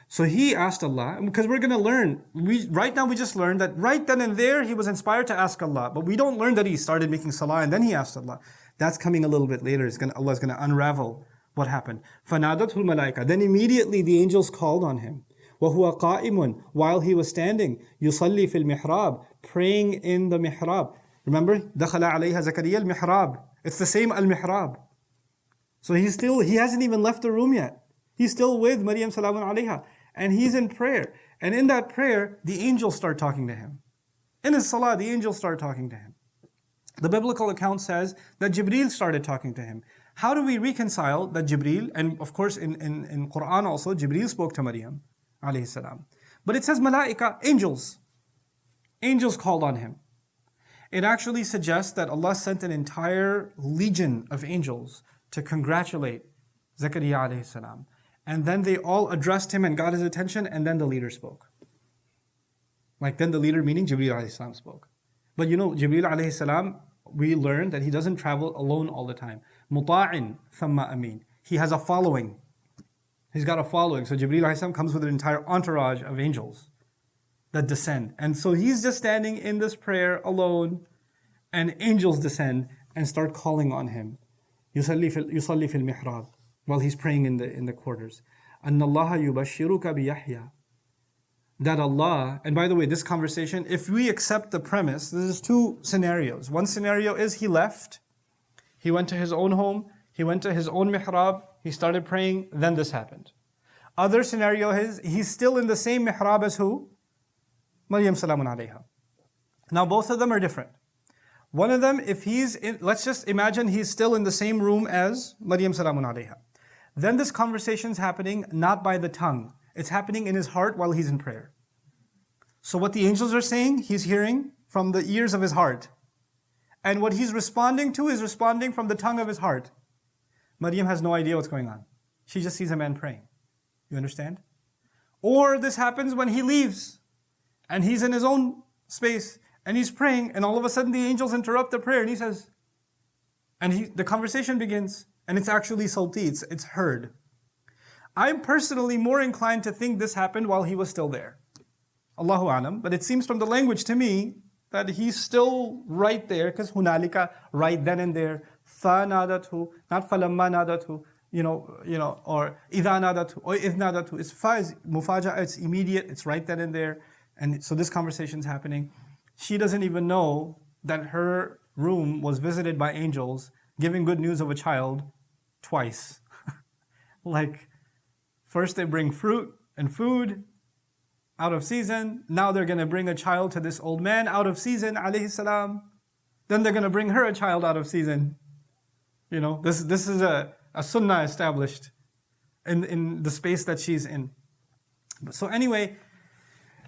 S3: So he asked Allah, because we're going to learn, right now we just learned that right then and there he was inspired to ask Allah, but we don't learn that he started making salah and then he asked Allah. That's coming a little bit later. Allah is going to unravel what happened. فَنَادَتْهُ الْمَلَائِكَةُ. Then immediately the angels called on him. وَهُوَ قَائِمٌ, while he was standing, يُصَلِّي فِي الْمِحْرَابِ, praying in the mihrab. Remember, دخل عليها زكريا المحراب. It's the same al-mihrab. So he hasn't even left the room yet. He's still with Maryam salamun alayha. And he's in prayer. And in that prayer, the angels start talking to him. In his salah, the angels start talking to him. The biblical account says that Jibreel started talking to him. How do we reconcile that Jibreel, and of course in Qur'an also, Jibreel spoke to Maryam alayhi salam. But it says malaika, angels. Angels called on him. It actually suggests that Allah sent an entire legion of angels to congratulate Zakaria alayhi salam. And then they all addressed him and got his attention, and then the leader spoke. Like then the leader, meaning Jibreel alayhi salam, spoke. But you know, Jibreel alayhi salam, we learned that he doesn't travel alone all the time. Muta'in thumma amin. He has a following. He's got a following. So Jibreel alayhi salam comes with an entire entourage of angels that descend. And so he's just standing in this prayer alone, and angels descend and start calling on him. يصلي في المحراب, while he's praying in the quarters. أن الله يبشرك بيحيى. That Allah, and by the way, this conversation, if we accept the premise, there's two scenarios. One scenario is he left, he went to his own home, he went to his own mihrab, he started praying, then this happened. Other scenario is he's still in the same mihrab as who? Maryam salamun alayha. Now both of them are different. One of them, if he's in, let's just imagine he's still in the same room as Maryam salamun alayha. Then this conversation's happening not by the tongue. It's happening in his heart while he's in prayer. So what the angels are saying, he's hearing from the ears of his heart. And what he's responding to is responding from the tongue of his heart. Maryam has no idea what's going on. She just sees a man praying. You understand? Or this happens when he leaves and he's in his own space and he's praying, and all of a sudden the angels interrupt the prayer and he says, the conversation begins, and it's actually salti, it's heard. I'm personally more inclined to think this happened while he was still there. Allahu alam, but it seems from the language to me that he's still right there, because hunalika, right then and there, fa nadatu, not falamma nadatu, or idha nadatu, or idh nadatu. It's fa, is mufaja, it's immediate, it's right then and there. And so this conversation's happening. She doesn't even know that her room was visited by angels giving good news of a child twice. Like, first they bring fruit and food out of season. Now they're going to bring a child to this old man out of season, alayhi salam. Then they're going to bring her a child out of season. This is a sunnah established in the space that she's in. So anyway,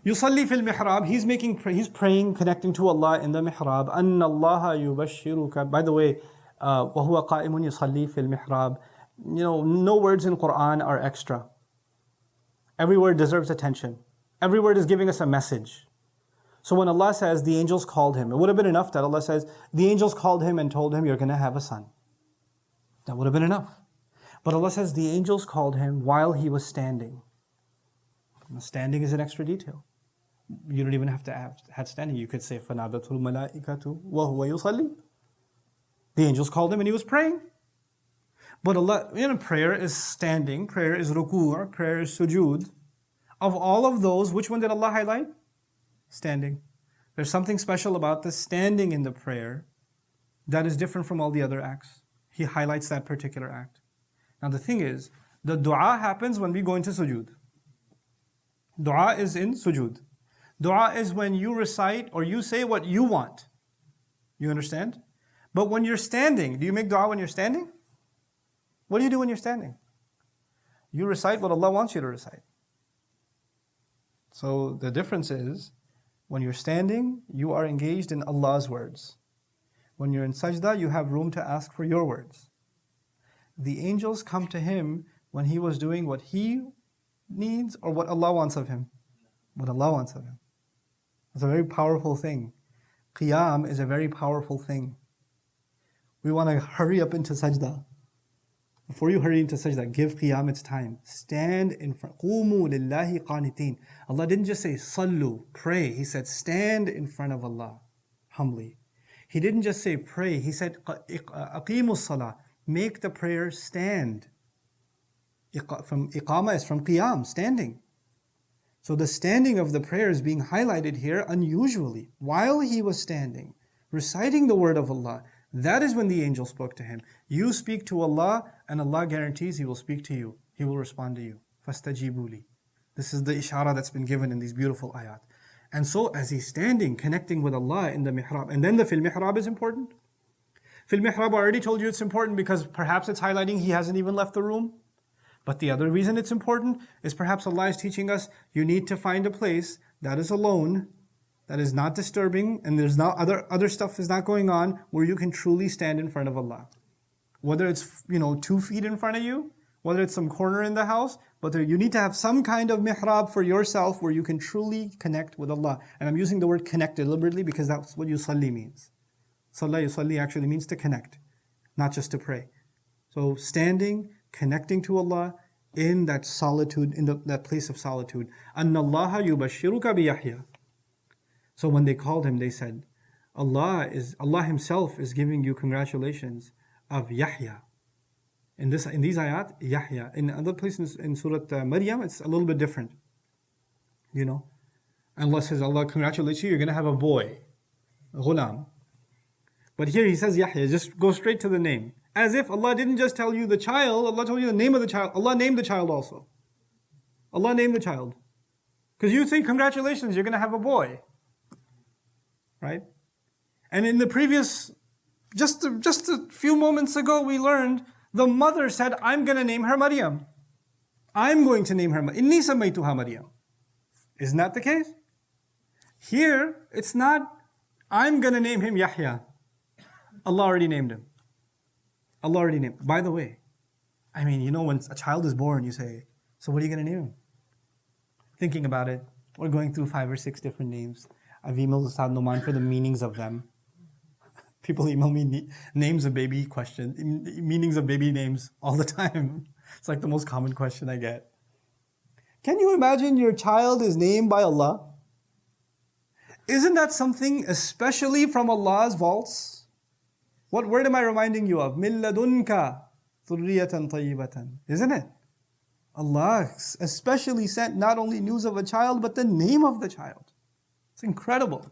S3: يصلي في المحراب, he's praying, connecting to Allah in the mihrab. أن الله يبشرك. By the way, وهو قائم يصلي في المحراب. No words in Qur'an are extra. Every word deserves attention. Every word is giving us a message. So when Allah says the angels called him, it would have been enough that Allah says the angels called him and told him you're going to have a son. That would have been enough. But Allah says the angels called him while he was standing. Standing is an extra detail. You don't even have to have standing. You could say فَنَادَتُ الْمَلَائِكَةُ وَهُوَ يُصَلِّي. The angels called him and he was praying. But Allah, prayer is standing, prayer is ruku', prayer is sujood. Of all of those, which one did Allah highlight? Standing. There's something special about the standing in the prayer that is different from all the other acts. He highlights that particular act. Now the thing is, the dua happens when we go into sujood. Dua is in sujood. Dua is when you recite or you say what you want. You understand? But when you're standing, do you make dua when you're standing? What do you do when you're standing? You recite what Allah wants you to recite. So the difference is, when you're standing, you are engaged in Allah's words. When you're in sajda, you have room to ask for your words. The angels come to him when he was doing what he needs or what Allah wants of him. What Allah wants of him. It's a very powerful thing. Qiyam is a very powerful thing. We want to hurry up into sajda. Before you hurry into sajda, give qiyam its time. Stand in front. قُومُوا لِلَّهِ قَانِتِينَ. Allah didn't just say sallu, pray. He said stand in front of Allah, humbly. He didn't just say pray. He said aqimus salah. Make the prayer stand. From iqama is from qiyam, standing. So the standing of the prayer is being highlighted here unusually. While he was standing, reciting the word of Allah, that is when the angel spoke to him. You speak to Allah, and Allah guarantees He will speak to you. He will respond to you. فَاسْتَجِيبُوا لِي. This is the ishara that's been given in these beautiful ayat. And so as he's standing, connecting with Allah in the mihrab, and then the fil mihrab is important. Fil mihrab, I already told you it's important because perhaps it's highlighting he hasn't even left the room. But the other reason it's important is perhaps Allah is teaching us you need to find a place that is alone, that is not disturbing, and there's not other stuff is not going on, where you can truly stand in front of Allah. Whether it's 2 feet in front of you, whether it's some corner in the house, but you need to have some kind of mihrab for yourself where you can truly connect with Allah. And I'm using the word connect deliberately because that's what yusalli means. Salla yusalli actually means to connect, not just to pray. So standing, connecting to Allah in that solitude, in that place of solitude. أَنَّ اللَّهَ يُبَشِّرُكَ بِيَحْيَى. So when they called him, they said, Allah Himself is giving you congratulations of Yahya. In these ayat, Yahya. In other places in Surah Maryam, it's a little bit different. Allah says, Allah congratulates you, you're going to have a boy, a ghulam. But here He says Yahya, just go straight to the name. As if Allah didn't just tell you the child, Allah told you the name of the child. Allah named the child also. Allah named the child. Because you say, congratulations, you're going to have a boy. Right? And in the previous, just a few moments ago, we learned the mother said, I'm going to name her Maryam. I'm going to name her Inni samaytuha Maryam. Isn't that the case? Here, it's not, I'm going to name him Yahya. Allah already named him. Allah already named him. By the way, when a child is born, you say, so what are you going to name him? Thinking about it, we're going through 5 or 6 different names. I've emailed Ustad Noman for the meanings of them. People email me names of baby questions, meanings of baby names all the time. It's like the most common question I get. Can you imagine your child is named by Allah? Isn't that something especially from Allah's vaults? What word am I reminding you of? مِن لَدُنْكَ ذُرِّيَّةً طَيِّبَةً. Isn't it? Allah especially sent not only news of a child, but the name of the child. It's incredible.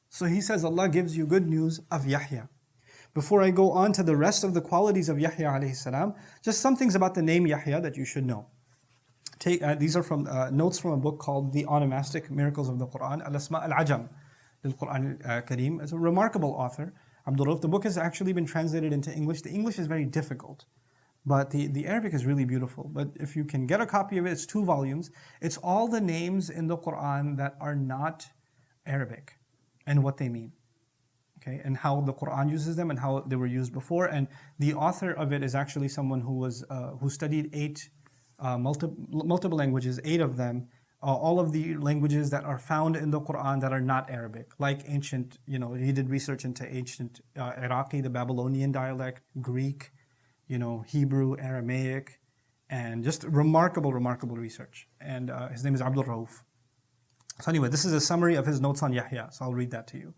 S3: So He says Allah gives you good news of Yahya. Before I go on to the rest of the qualities of Yahya alayhi salam, just some things about the name Yahya that you should know. These are from notes from a book called The Onomastic Miracles of the Quran, Al-Asma Al-Ajam, Al-Quran Al-Kareem. It's a remarkable author, Abdul Rauf. The book has actually been translated into English. The English is very difficult, but the Arabic is really beautiful. But if you can get a copy of it, it's 2 volumes. It's all the names in the Quran that are not Arabic and what they mean. Okay, and how the Quran uses them and how they were used before. And the author of it is actually someone who studied 8 multiple languages, 8 of them, all of the languages that are found in the Quran that are not Arabic, like ancient, he did research into ancient Iraqi, the Babylonian dialect, Greek, Hebrew, Aramaic, and just remarkable research. And his name is Abdul Rauf. So anyway, this is a summary of his notes on Yahya, so I'll read that to you.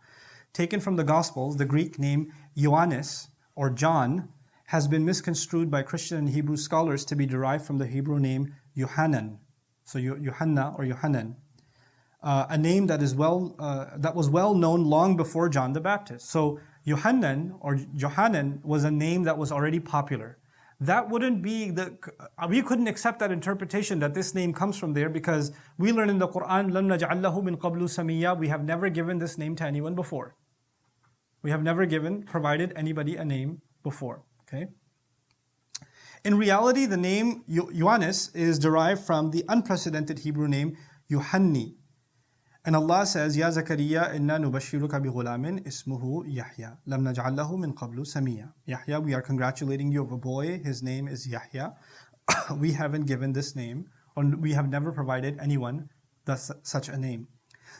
S3: Taken from the Gospels, the Greek name Ioannis, or John, has been misconstrued by Christian and Hebrew scholars to be derived from the Hebrew name Yohanan. So Yohanna or Yohanan, a name that was well known long before John the Baptist. So Yohanan or Johanan was a name that was already popular. That wouldn't be we couldn't accept that interpretation that this name comes from there, because we learn in the Quran, لَمْ نَجْعَلْ لَهُ مِنْ قَبْلُ سَمِيًّا. We have never given this name to anyone before. We have never provided anybody a name before. Okay. In reality, the name Ioannis is derived from the unprecedented Hebrew name Yuhanni. And Allah says, Ya Zakariya, inna nubashiruka bi ghulamin ismuhu Yahya. Lam naj'al lahu min qablu samiyya. Yahya, we are congratulating you of a boy. His name is Yahya. We haven't given this name, or we have never provided anyone such a name.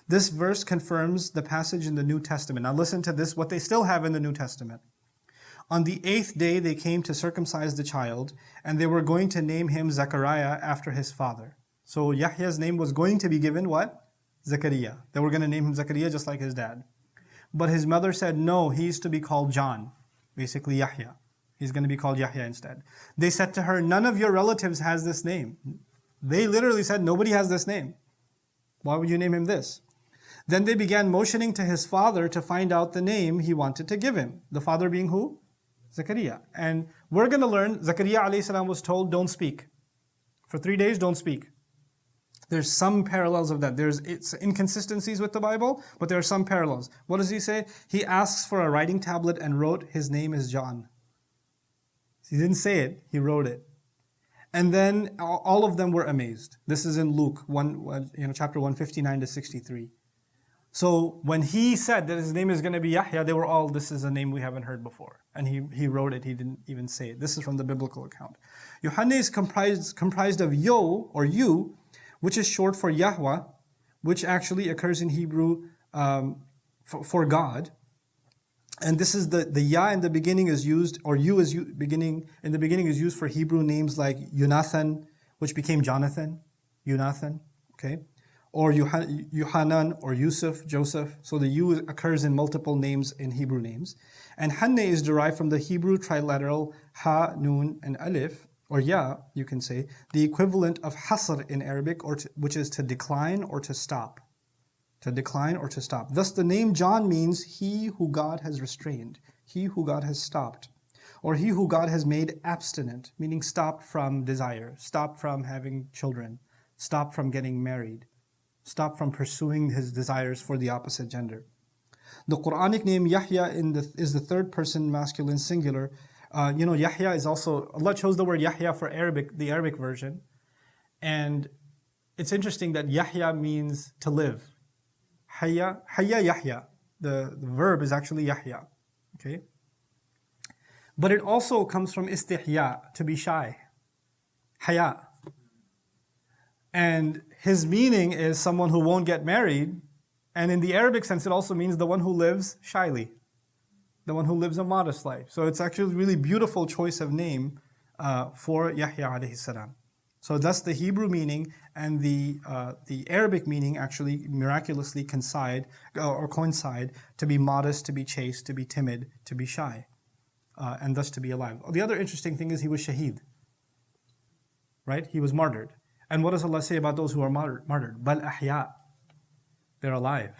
S3: This verse confirms the passage in the New Testament. Now listen to this, what they still have in the New Testament. On the 8th day they came to circumcise the child, and they were going to name him Zechariah after his father. So Yahya's name was going to be given what? Zechariah. They were going to name him Zechariah just like his dad. But his mother said, no, he's to be called John. Basically Yahya. He's going to be called Yahya instead. They said to her, none of your relatives has this name. They literally said, nobody has this name. Why would you name him this? Then they began motioning to his father to find out the name he wanted to give him. The father being who? Zakaria. And we're going to learn, Zakaria alayhi salam was told, don't speak. For 3 days, don't speak. There's some parallels of that. It's inconsistencies with the Bible, but there are some parallels. What does he say? He asks for a writing tablet and wrote, his name is John. He didn't say it, he wrote it. And then all of them were amazed. This is in Luke chapter 159 to 63. So when he said that his name is going to be Yahya, they were all, this is a name we haven't heard before. And he wrote it, he didn't even say it. This is from the biblical account. Yohanna is comprised of Yo, or you, which is short for Yahweh, which actually occurs in Hebrew for God. And this is the Ya in the beginning is used, or You is beginning in the beginning is used for Hebrew names like Yonathan, which became Jonathan, Yonathan, okay? Or Yohanan, or Yusuf, Joseph. So the You occurs in multiple names in Hebrew names. And Hanne is derived from the Hebrew trilateral Ha, Nun, and Alif, or Ya, you can say, the equivalent of hasr in Arabic, which is to decline or to stop. To decline or to stop. Thus the name John means he who God has restrained, he who God has stopped, or he who God has made abstinent, meaning stopped from desire, stopped from having children, stopped from getting married, stopped from pursuing his desires for the opposite gender. The Quranic name Yahya is the third person masculine singular. Yahya is also, Allah chose the word Yahya for Arabic, the Arabic version. And it's interesting that Yahya means to live. Hayya Yahya. The verb is actually Yahya. Okay? But it also comes from istihya, to be shy. Haya. And his meaning is someone who won't get married. And in the Arabic sense, it also means the one who lives shyly. The one who lives a modest life. So it's actually a really beautiful choice of name for Yahya alayhi salam. So thus the Hebrew meaning and the Arabic meaning actually miraculously coincide to be modest, to be chaste, to be timid, to be shy, and thus to be alive. The other interesting thing is he was shaheed. Right? He was martyred. And what does Allah say about those who are martyred? Bal ahya. They're alive.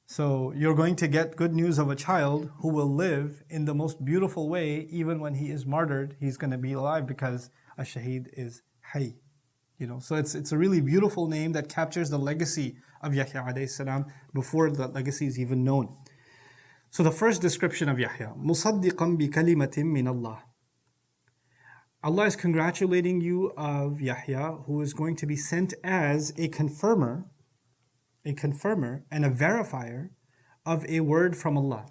S3: So you're going to get good news of a child who will live in the most beautiful way. Even when he is martyred, he's going to be alive because a shaheed is hayy. So it's a really beautiful name that captures the legacy of Yahya alayhi salam before the legacy is even known. So the first description of Yahya, مُصَدِّقًا بِكَلِمَةٍ مِّنَ اللَّهِ. Allah is congratulating you of Yahya, who is going to be sent as a confirmer and a verifier of a word from Allah.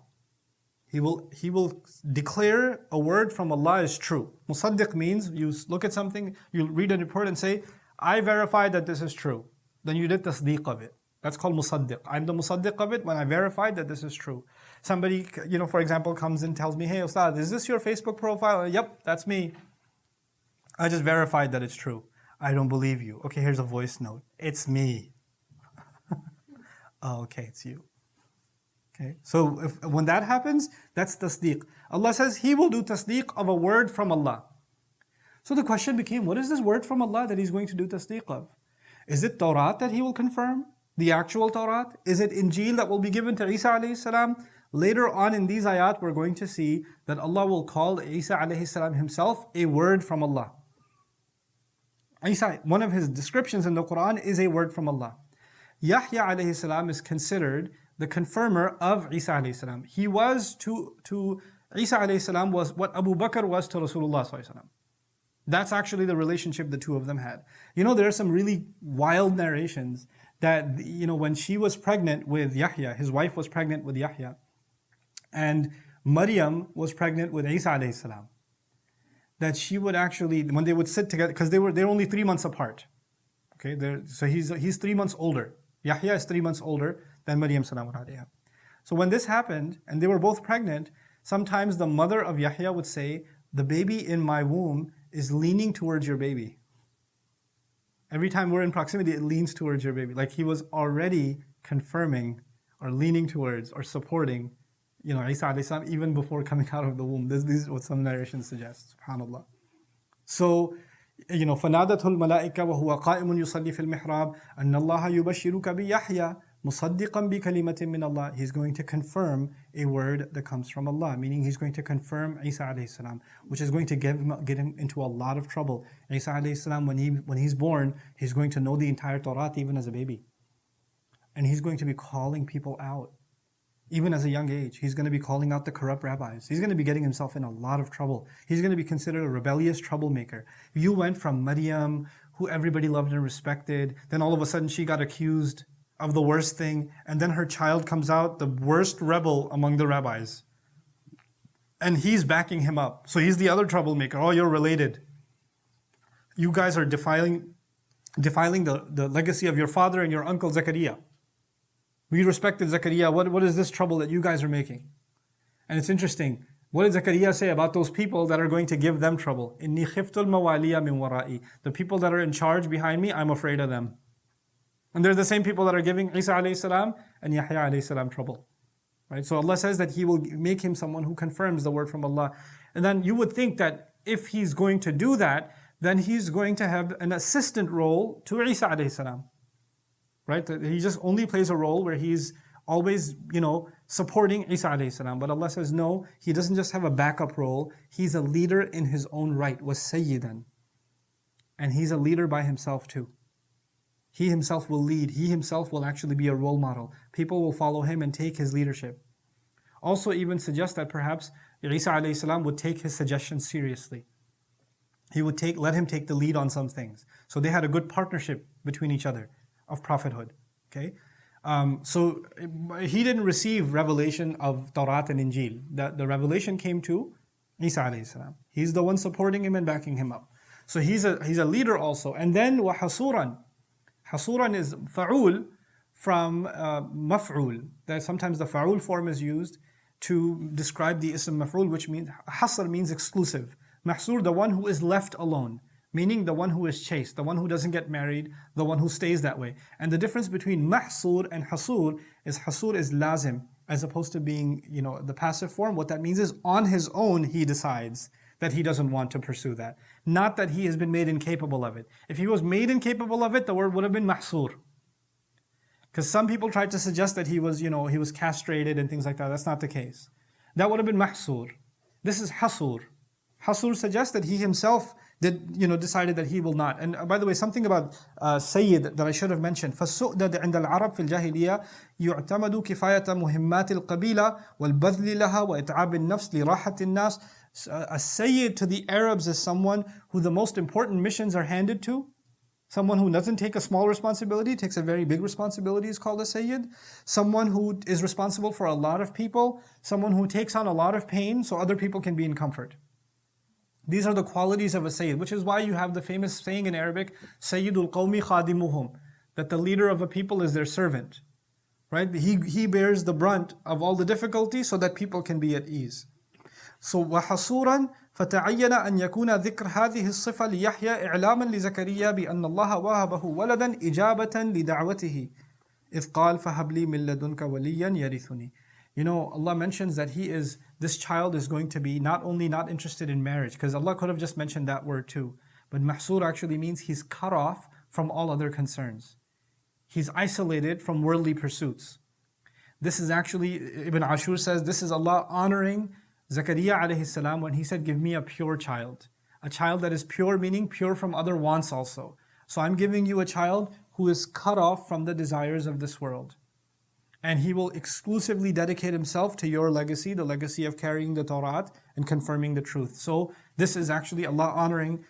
S3: He will declare a word from Allah is true. Musaddiq means you look at something, you read a report and say, I verify that this is true. Then you did tasdeeq of it. That's called musaddiq. I'm the musaddiq of it when I verified that this is true. Somebody, for example, comes and tells me, hey Ustad, is this your Facebook profile? Yep, that's me. I just verified that it's true. I don't believe you. Okay, here's a voice note. It's me. Oh, okay, it's you. Okay, so when that happens, that's tasdeeq. Allah says He will do tasdeeq of a word from Allah. So the question became, what is this word from Allah that He's going to do tasdeeq of? Is it Torah that He will confirm? The actual Torah? Is it Injil that will be given to Isa alayhi salam? Later on in these ayat, we're going to see that Allah will call Isa alayhi salam himself a word from Allah. Isa, one of his descriptions in the Quran is a word from Allah. Yahya alayhi salam is considered the confirmer of Isa alayhi salam. He was to Isa alayhi salam was what Abu Bakr was to Rasulullah sallallahu alaihi wasallam. That's actually the relationship the two of them had. There are some really wild narrations that, when she was pregnant with Yahya, his wife was pregnant with Yahya, and Maryam was pregnant with Isa alayhi salam, that she would actually, when they would sit together, because they're only 3 months apart. Okay, so he's 3 months older. Yahya is 3 months older than Maryam salamu alayha. So when this happened, and they were both pregnant, sometimes the mother of Yahya would say, the baby in my womb is leaning towards your baby. Every time we're in proximity, it leans towards your baby. Like he was already confirming or leaning towards or supporting, Isa alayhi salam even before coming out of the womb. This is what some narrations suggest, subhanAllah. So فنادته الملائكة وهو قائم يصلي في المحراب أن الله يبشرك بيحيى مصدقا بكلمة من الله. He's going to confirm a word that comes from Allah, meaning he's going to confirm Isa alayhi salam, which is going to get him into a lot of trouble. Isa alayhi salam, when he's born, he's going to know the entire Torah even as a baby. And he's going to be calling people out. Even as a young age, he's going to be calling out the corrupt rabbis. He's going to be getting himself in a lot of trouble. He's going to be considered a rebellious troublemaker. You went from Maryam, who everybody loved and respected, then all of a sudden she got accused of the worst thing, and then her child comes out the worst rebel among the rabbis. And he's backing him up. So he's the other troublemaker. Oh, you're related. You guys are defiling the legacy of your father and your uncle Zakaria. We respected Zakaria. What is this trouble that you guys are making? And it's interesting. What did Zakaria say about those people that are going to give them trouble? إِنِّي خِفْتُ الْمَوَالِيَ مِنْ وَرَائِي. The people that are in charge behind me, I'm afraid of them. And they're the same people that are giving Isa alayhi salam and Yahya alayhi salam trouble. Right? So Allah says that He will make him someone who confirms the word from Allah. And then you would think that if he's going to do that, then he's going to have an assistant role to Isa alayhi salam. Right? He just only plays a role where he's always, supporting Isa alayhi salam. But Allah says, no, he doesn't just have a backup role. He's a leader in his own right, was sayyidan. And he's a leader by himself too. He himself will lead. He himself will actually be a role model. People will follow him and take his leadership. Also even suggest that perhaps Isa alayhi salam would take his suggestions seriously. He would let him take the lead on some things. So they had a good partnership between each other of prophethood. Okay, so he didn't receive revelation of Tawrat and Injil. The revelation came to Isa alayhi salam. He's the one supporting him and backing him up. So he's a leader also. And then وَحَصُورًا. Hasuran is fa'ul from maf'ul. That sometimes the fa'ul form is used to describe the ism maf'ul, which means hasr means exclusive. Mahsur, the one who is left alone, meaning the one who is chaste, the one who doesn't get married, the one who stays that way. And the difference between mahsur and hasur is lazim, as opposed to being, the passive form. What that means is on his own he decides that he doesn't want to pursue that. Not that he has been made incapable of it. If he was made incapable of it, the word would have been mahsur. Because some people tried to suggest that he was castrated and things like that. That's not the case. That would have been mahsur. This is hasur. Hasur suggests that he himself decided that he will not. And by the way, something about Sayyid that I should have mentioned. فَالسُؤْدَدْ عِنْدَ الْعَرَبِ فِي الْجَاهِلِيَّةِ يُعْتَمَدُ كِفَايَةَ مُهِمَّاتِ الْقَبِيلَةِ وَالْبَذْلِ لَهَا وَإِتْعَابِ النَّفْسِ لِرَاحَةِ النَّاسِ. A Sayyid to the Arabs is someone who the most important missions are handed to. Someone who doesn't take a small responsibility, takes a very big responsibility is called a Sayyid. Someone who is responsible for a lot of people. Someone who takes on a lot of pain so other people can be in comfort. These are the qualities of a Sayyid, which is why you have the famous saying in Arabic, Sayyidul Qawmi Khadimuhum, that the leader of a people is their servant. Right? He bears the brunt of all the difficulty so that people can be at ease. So وحصورا فتعين أن يكون ذكر هذه الصفة ليحيى إعلاما لزكريا بأن الله وهبه ولدا إجابة لدعوته إذ قال فهب لي من لدنك وليا يرثني. Allah mentions that this child is going to be not only not interested in marriage, because Allah could have just mentioned that word too, but mahsur actually means he's cut off from all other concerns. He's isolated from worldly pursuits. This is actually, Ibn Ashur says, this is Allah honoring Zakaria alayhi salam when he said, give me a pure child. A child that is pure, meaning pure from other wants also. So I'm giving you a child who is cut off from the desires of this world. And he will exclusively dedicate himself to your legacy, the legacy of carrying the Torah and confirming the truth. So this is actually Allah honoring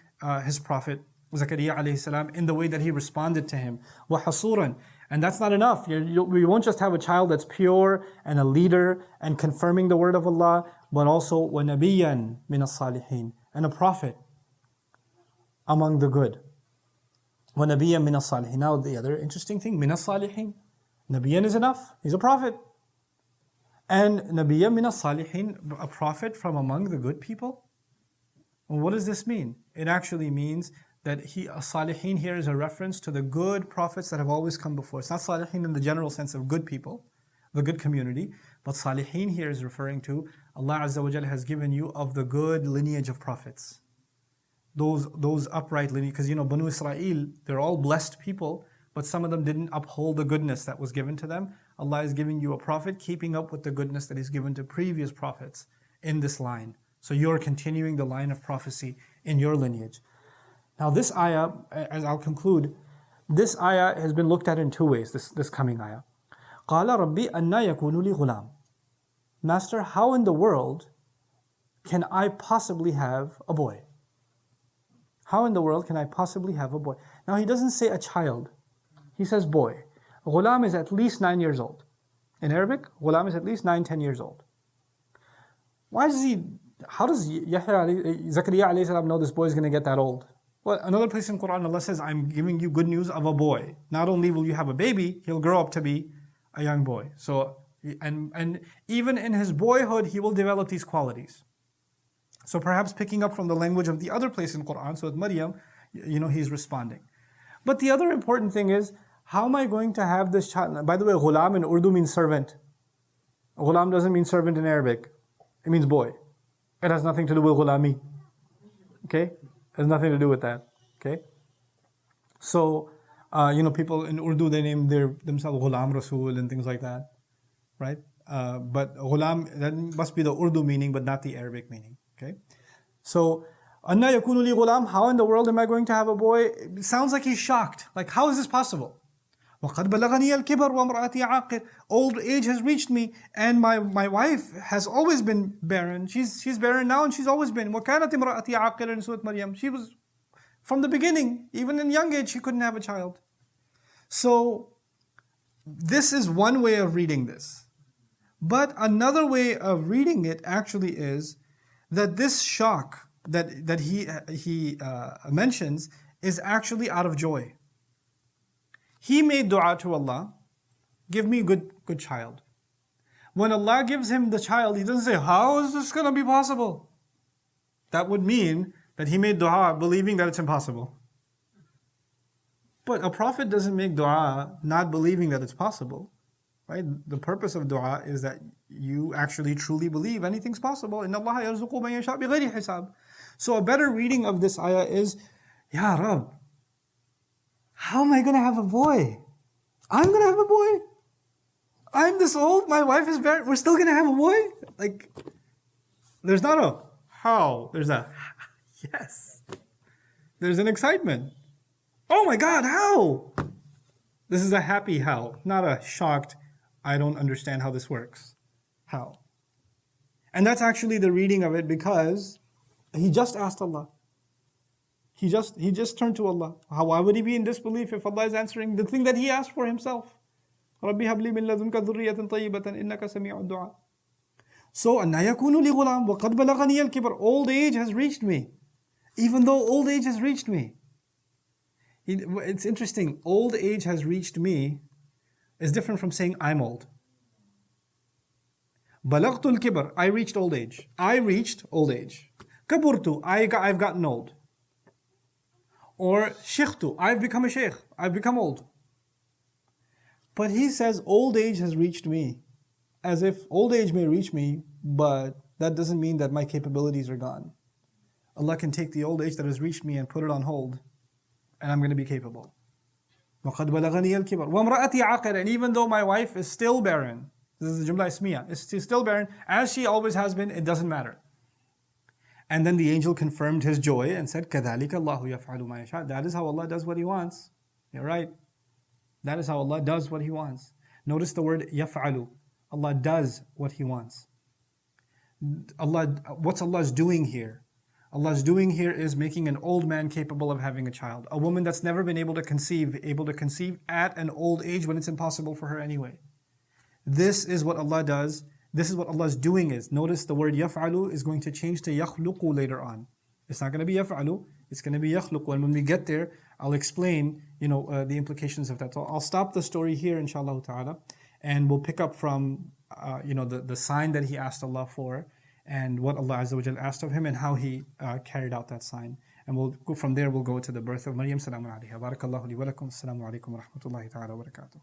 S3: His Prophet Zakaria alayhi salam in the way that he responded to him. وَحَصُورًا. And that's not enough. We won't just have a child that's pure and a leader and confirming the word of Allah, but also وَنَبِيًّا مِنَ الصَّالِحِينَ, and a prophet among the good. وَنَبِيًّا مِنَ الصَّالِحِينَ. Now the other interesting thing, مِنَ الصَّالِحِينَ. Nabiyan is enough. He's a prophet. And Nabiyan min as-salihin, a prophet from among the good people. And what does this mean? It actually means that as-salihin here is a reference to the good prophets that have always come before. It's not salihin in the general sense of good people, the good community, but salihin here is referring to Allah Azza wa Jalla has given you of the good lineage of prophets. those upright lineage, because Banu Israel, they're all blessed people, but some of them didn't uphold the goodness that was given to them. Allah is giving you a prophet, keeping up with the goodness that He's given to previous prophets in this line. So you're continuing the line of prophecy in your lineage. Now this ayah, as I'll conclude, this ayah has been looked at in two ways, this coming ayah. قَالَ رَبِّي أَنَّا يَكُونُ لِي غُلَامٌ. Master, how in the world can I possibly have a boy? How in the world can I possibly have a boy? Now he doesn't say a child, he says boy. Ghulam is at least 9 years old. In Arabic, ghulam is at least 9-10 years old. How does Zakaria alayhi salam know this boy is going to get that old? Well, another place in Quran, Allah says, I'm giving you good news of a boy. Not only will you have a baby, he'll grow up to be a young boy. So, and even in his boyhood, he will develop these qualities. So perhaps picking up from the language of the other place in Quran, so with Maryam, he's responding. But the other important thing is, how am I going to have this child? By the way, ghulam in Urdu means servant. Ghulam doesn't mean servant in Arabic. It means boy. It has nothing to do with ghulami. Okay? It has nothing to do with that. Okay? So, people in Urdu, they name themselves Ghulam Rasul and things like that. Right? But ghulam, that must be the Urdu meaning, but not the Arabic meaning. Okay? So, Anna yakunu li ghulam, how in the world am I going to have a boy? It sounds like he's shocked. Like, how is this possible? وَقَدْ بَلَغَنِيَ الْكِبَرُ وَامْرَأَتِي عَاقِرٌ. Old age has reached me, and my wife has always been barren. She's barren now, and she's always been. وَكَانَتْ امْرَأَتِي عَاقِرًا in Surah Maryam. She was, from the beginning, even in young age, she couldn't have a child. So, this is one way of reading this. But another way of reading it actually is that this shock that he mentions is actually out of joy. He made dua to Allah, give me a good child. When Allah gives him the child, he doesn't say, how is this going to be possible? That would mean that he made dua believing that it's impossible. But a prophet doesn't make dua not believing that it's possible. Right? The purpose of dua is that you actually truly believe anything's possible. إِنَّ اللَّهَ يَرْزُقُ مَن يَشَاءُ بِغَيْرِ حِسَابٍ. So a better reading of this ayah is, Ya Rabb, how am I going to have a boy? I'm going to have a boy? I'm this old, my wife is barren, we're still going to have a boy? Like, there's not a how, there's a yes. There's an excitement. Oh my God, how? This is a happy how, not a shocked, I don't understand how this works. How? And that's actually the reading of it, because he just asked Allah. He just turned to Allah. Why would he be in disbelief if Allah is answering the thing that he asked for himself? رَبِّ هَبْ لِي مِن لَدُنْكَ ذُرِّيَّةً طَيِّبَةً إِنَّكَ سَمِيعُ الدُّعَاءِ. So, أَنَّا يَكُونُ لِي غُلَامٌ وَقَدْ بَلَغَنِيَ الْكِبَرُ. Old age has reached me. Even though old age has reached me. It's interesting. Old age has reached me is different from saying I'm old. بَلَغْتُ الْكِبَرُ. I reached old age. I reached old age. كَبُرْتُ. I've gotten old. Or shikhtu, I've become a sheikh, I've become old. But he says old age has reached me, as if old age may reach me, but that doesn't mean that my capabilities are gone. Allah can take the old age that has reached me and put it on hold, and I'm going to be capable. وَقَدْ بَلَغَنِيَ الْكِبَرُ وَامْرَأَتِي عَاقِرٌ. And even though my wife is still barren, this is the Jumla Ismiya, is still barren, as she always has been, it doesn't matter. And then the angel confirmed his joy and said, كَذَلِكَ اللَّهُ يَفْعَلُ مَا يَشَاءُ. That is how Allah does what He wants. You're right. That is how Allah does what He wants. Notice the word يَفْعَلُ. Allah does what He wants. What's Allah's doing here? Allah's doing here is making an old man capable of having a child. A woman that's never been able to conceive at an old age when it's impossible for her anyway. This is what Allah does. This is what Allah's doing is. Notice the word يَفْعَلُ is going to change to يَخْلُقُ later on. It's not going to be يَفْعَلُ, it's going to be يَخْلُقُ. And when we get there, I'll explain, the implications of that. So I'll stop the story here, inshallah ta'ala, and we'll pick up from, the sign that he asked Allah for, and what Allah Azza wa Jal asked of him, and how he carried out that sign. And we'll go from there, we'll go to the birth of Maryam. Assalamu alaikum. Barakallahu li wa lakum. Assalamu alaikum wa rahmatullahi ta'ala wa barakatuh.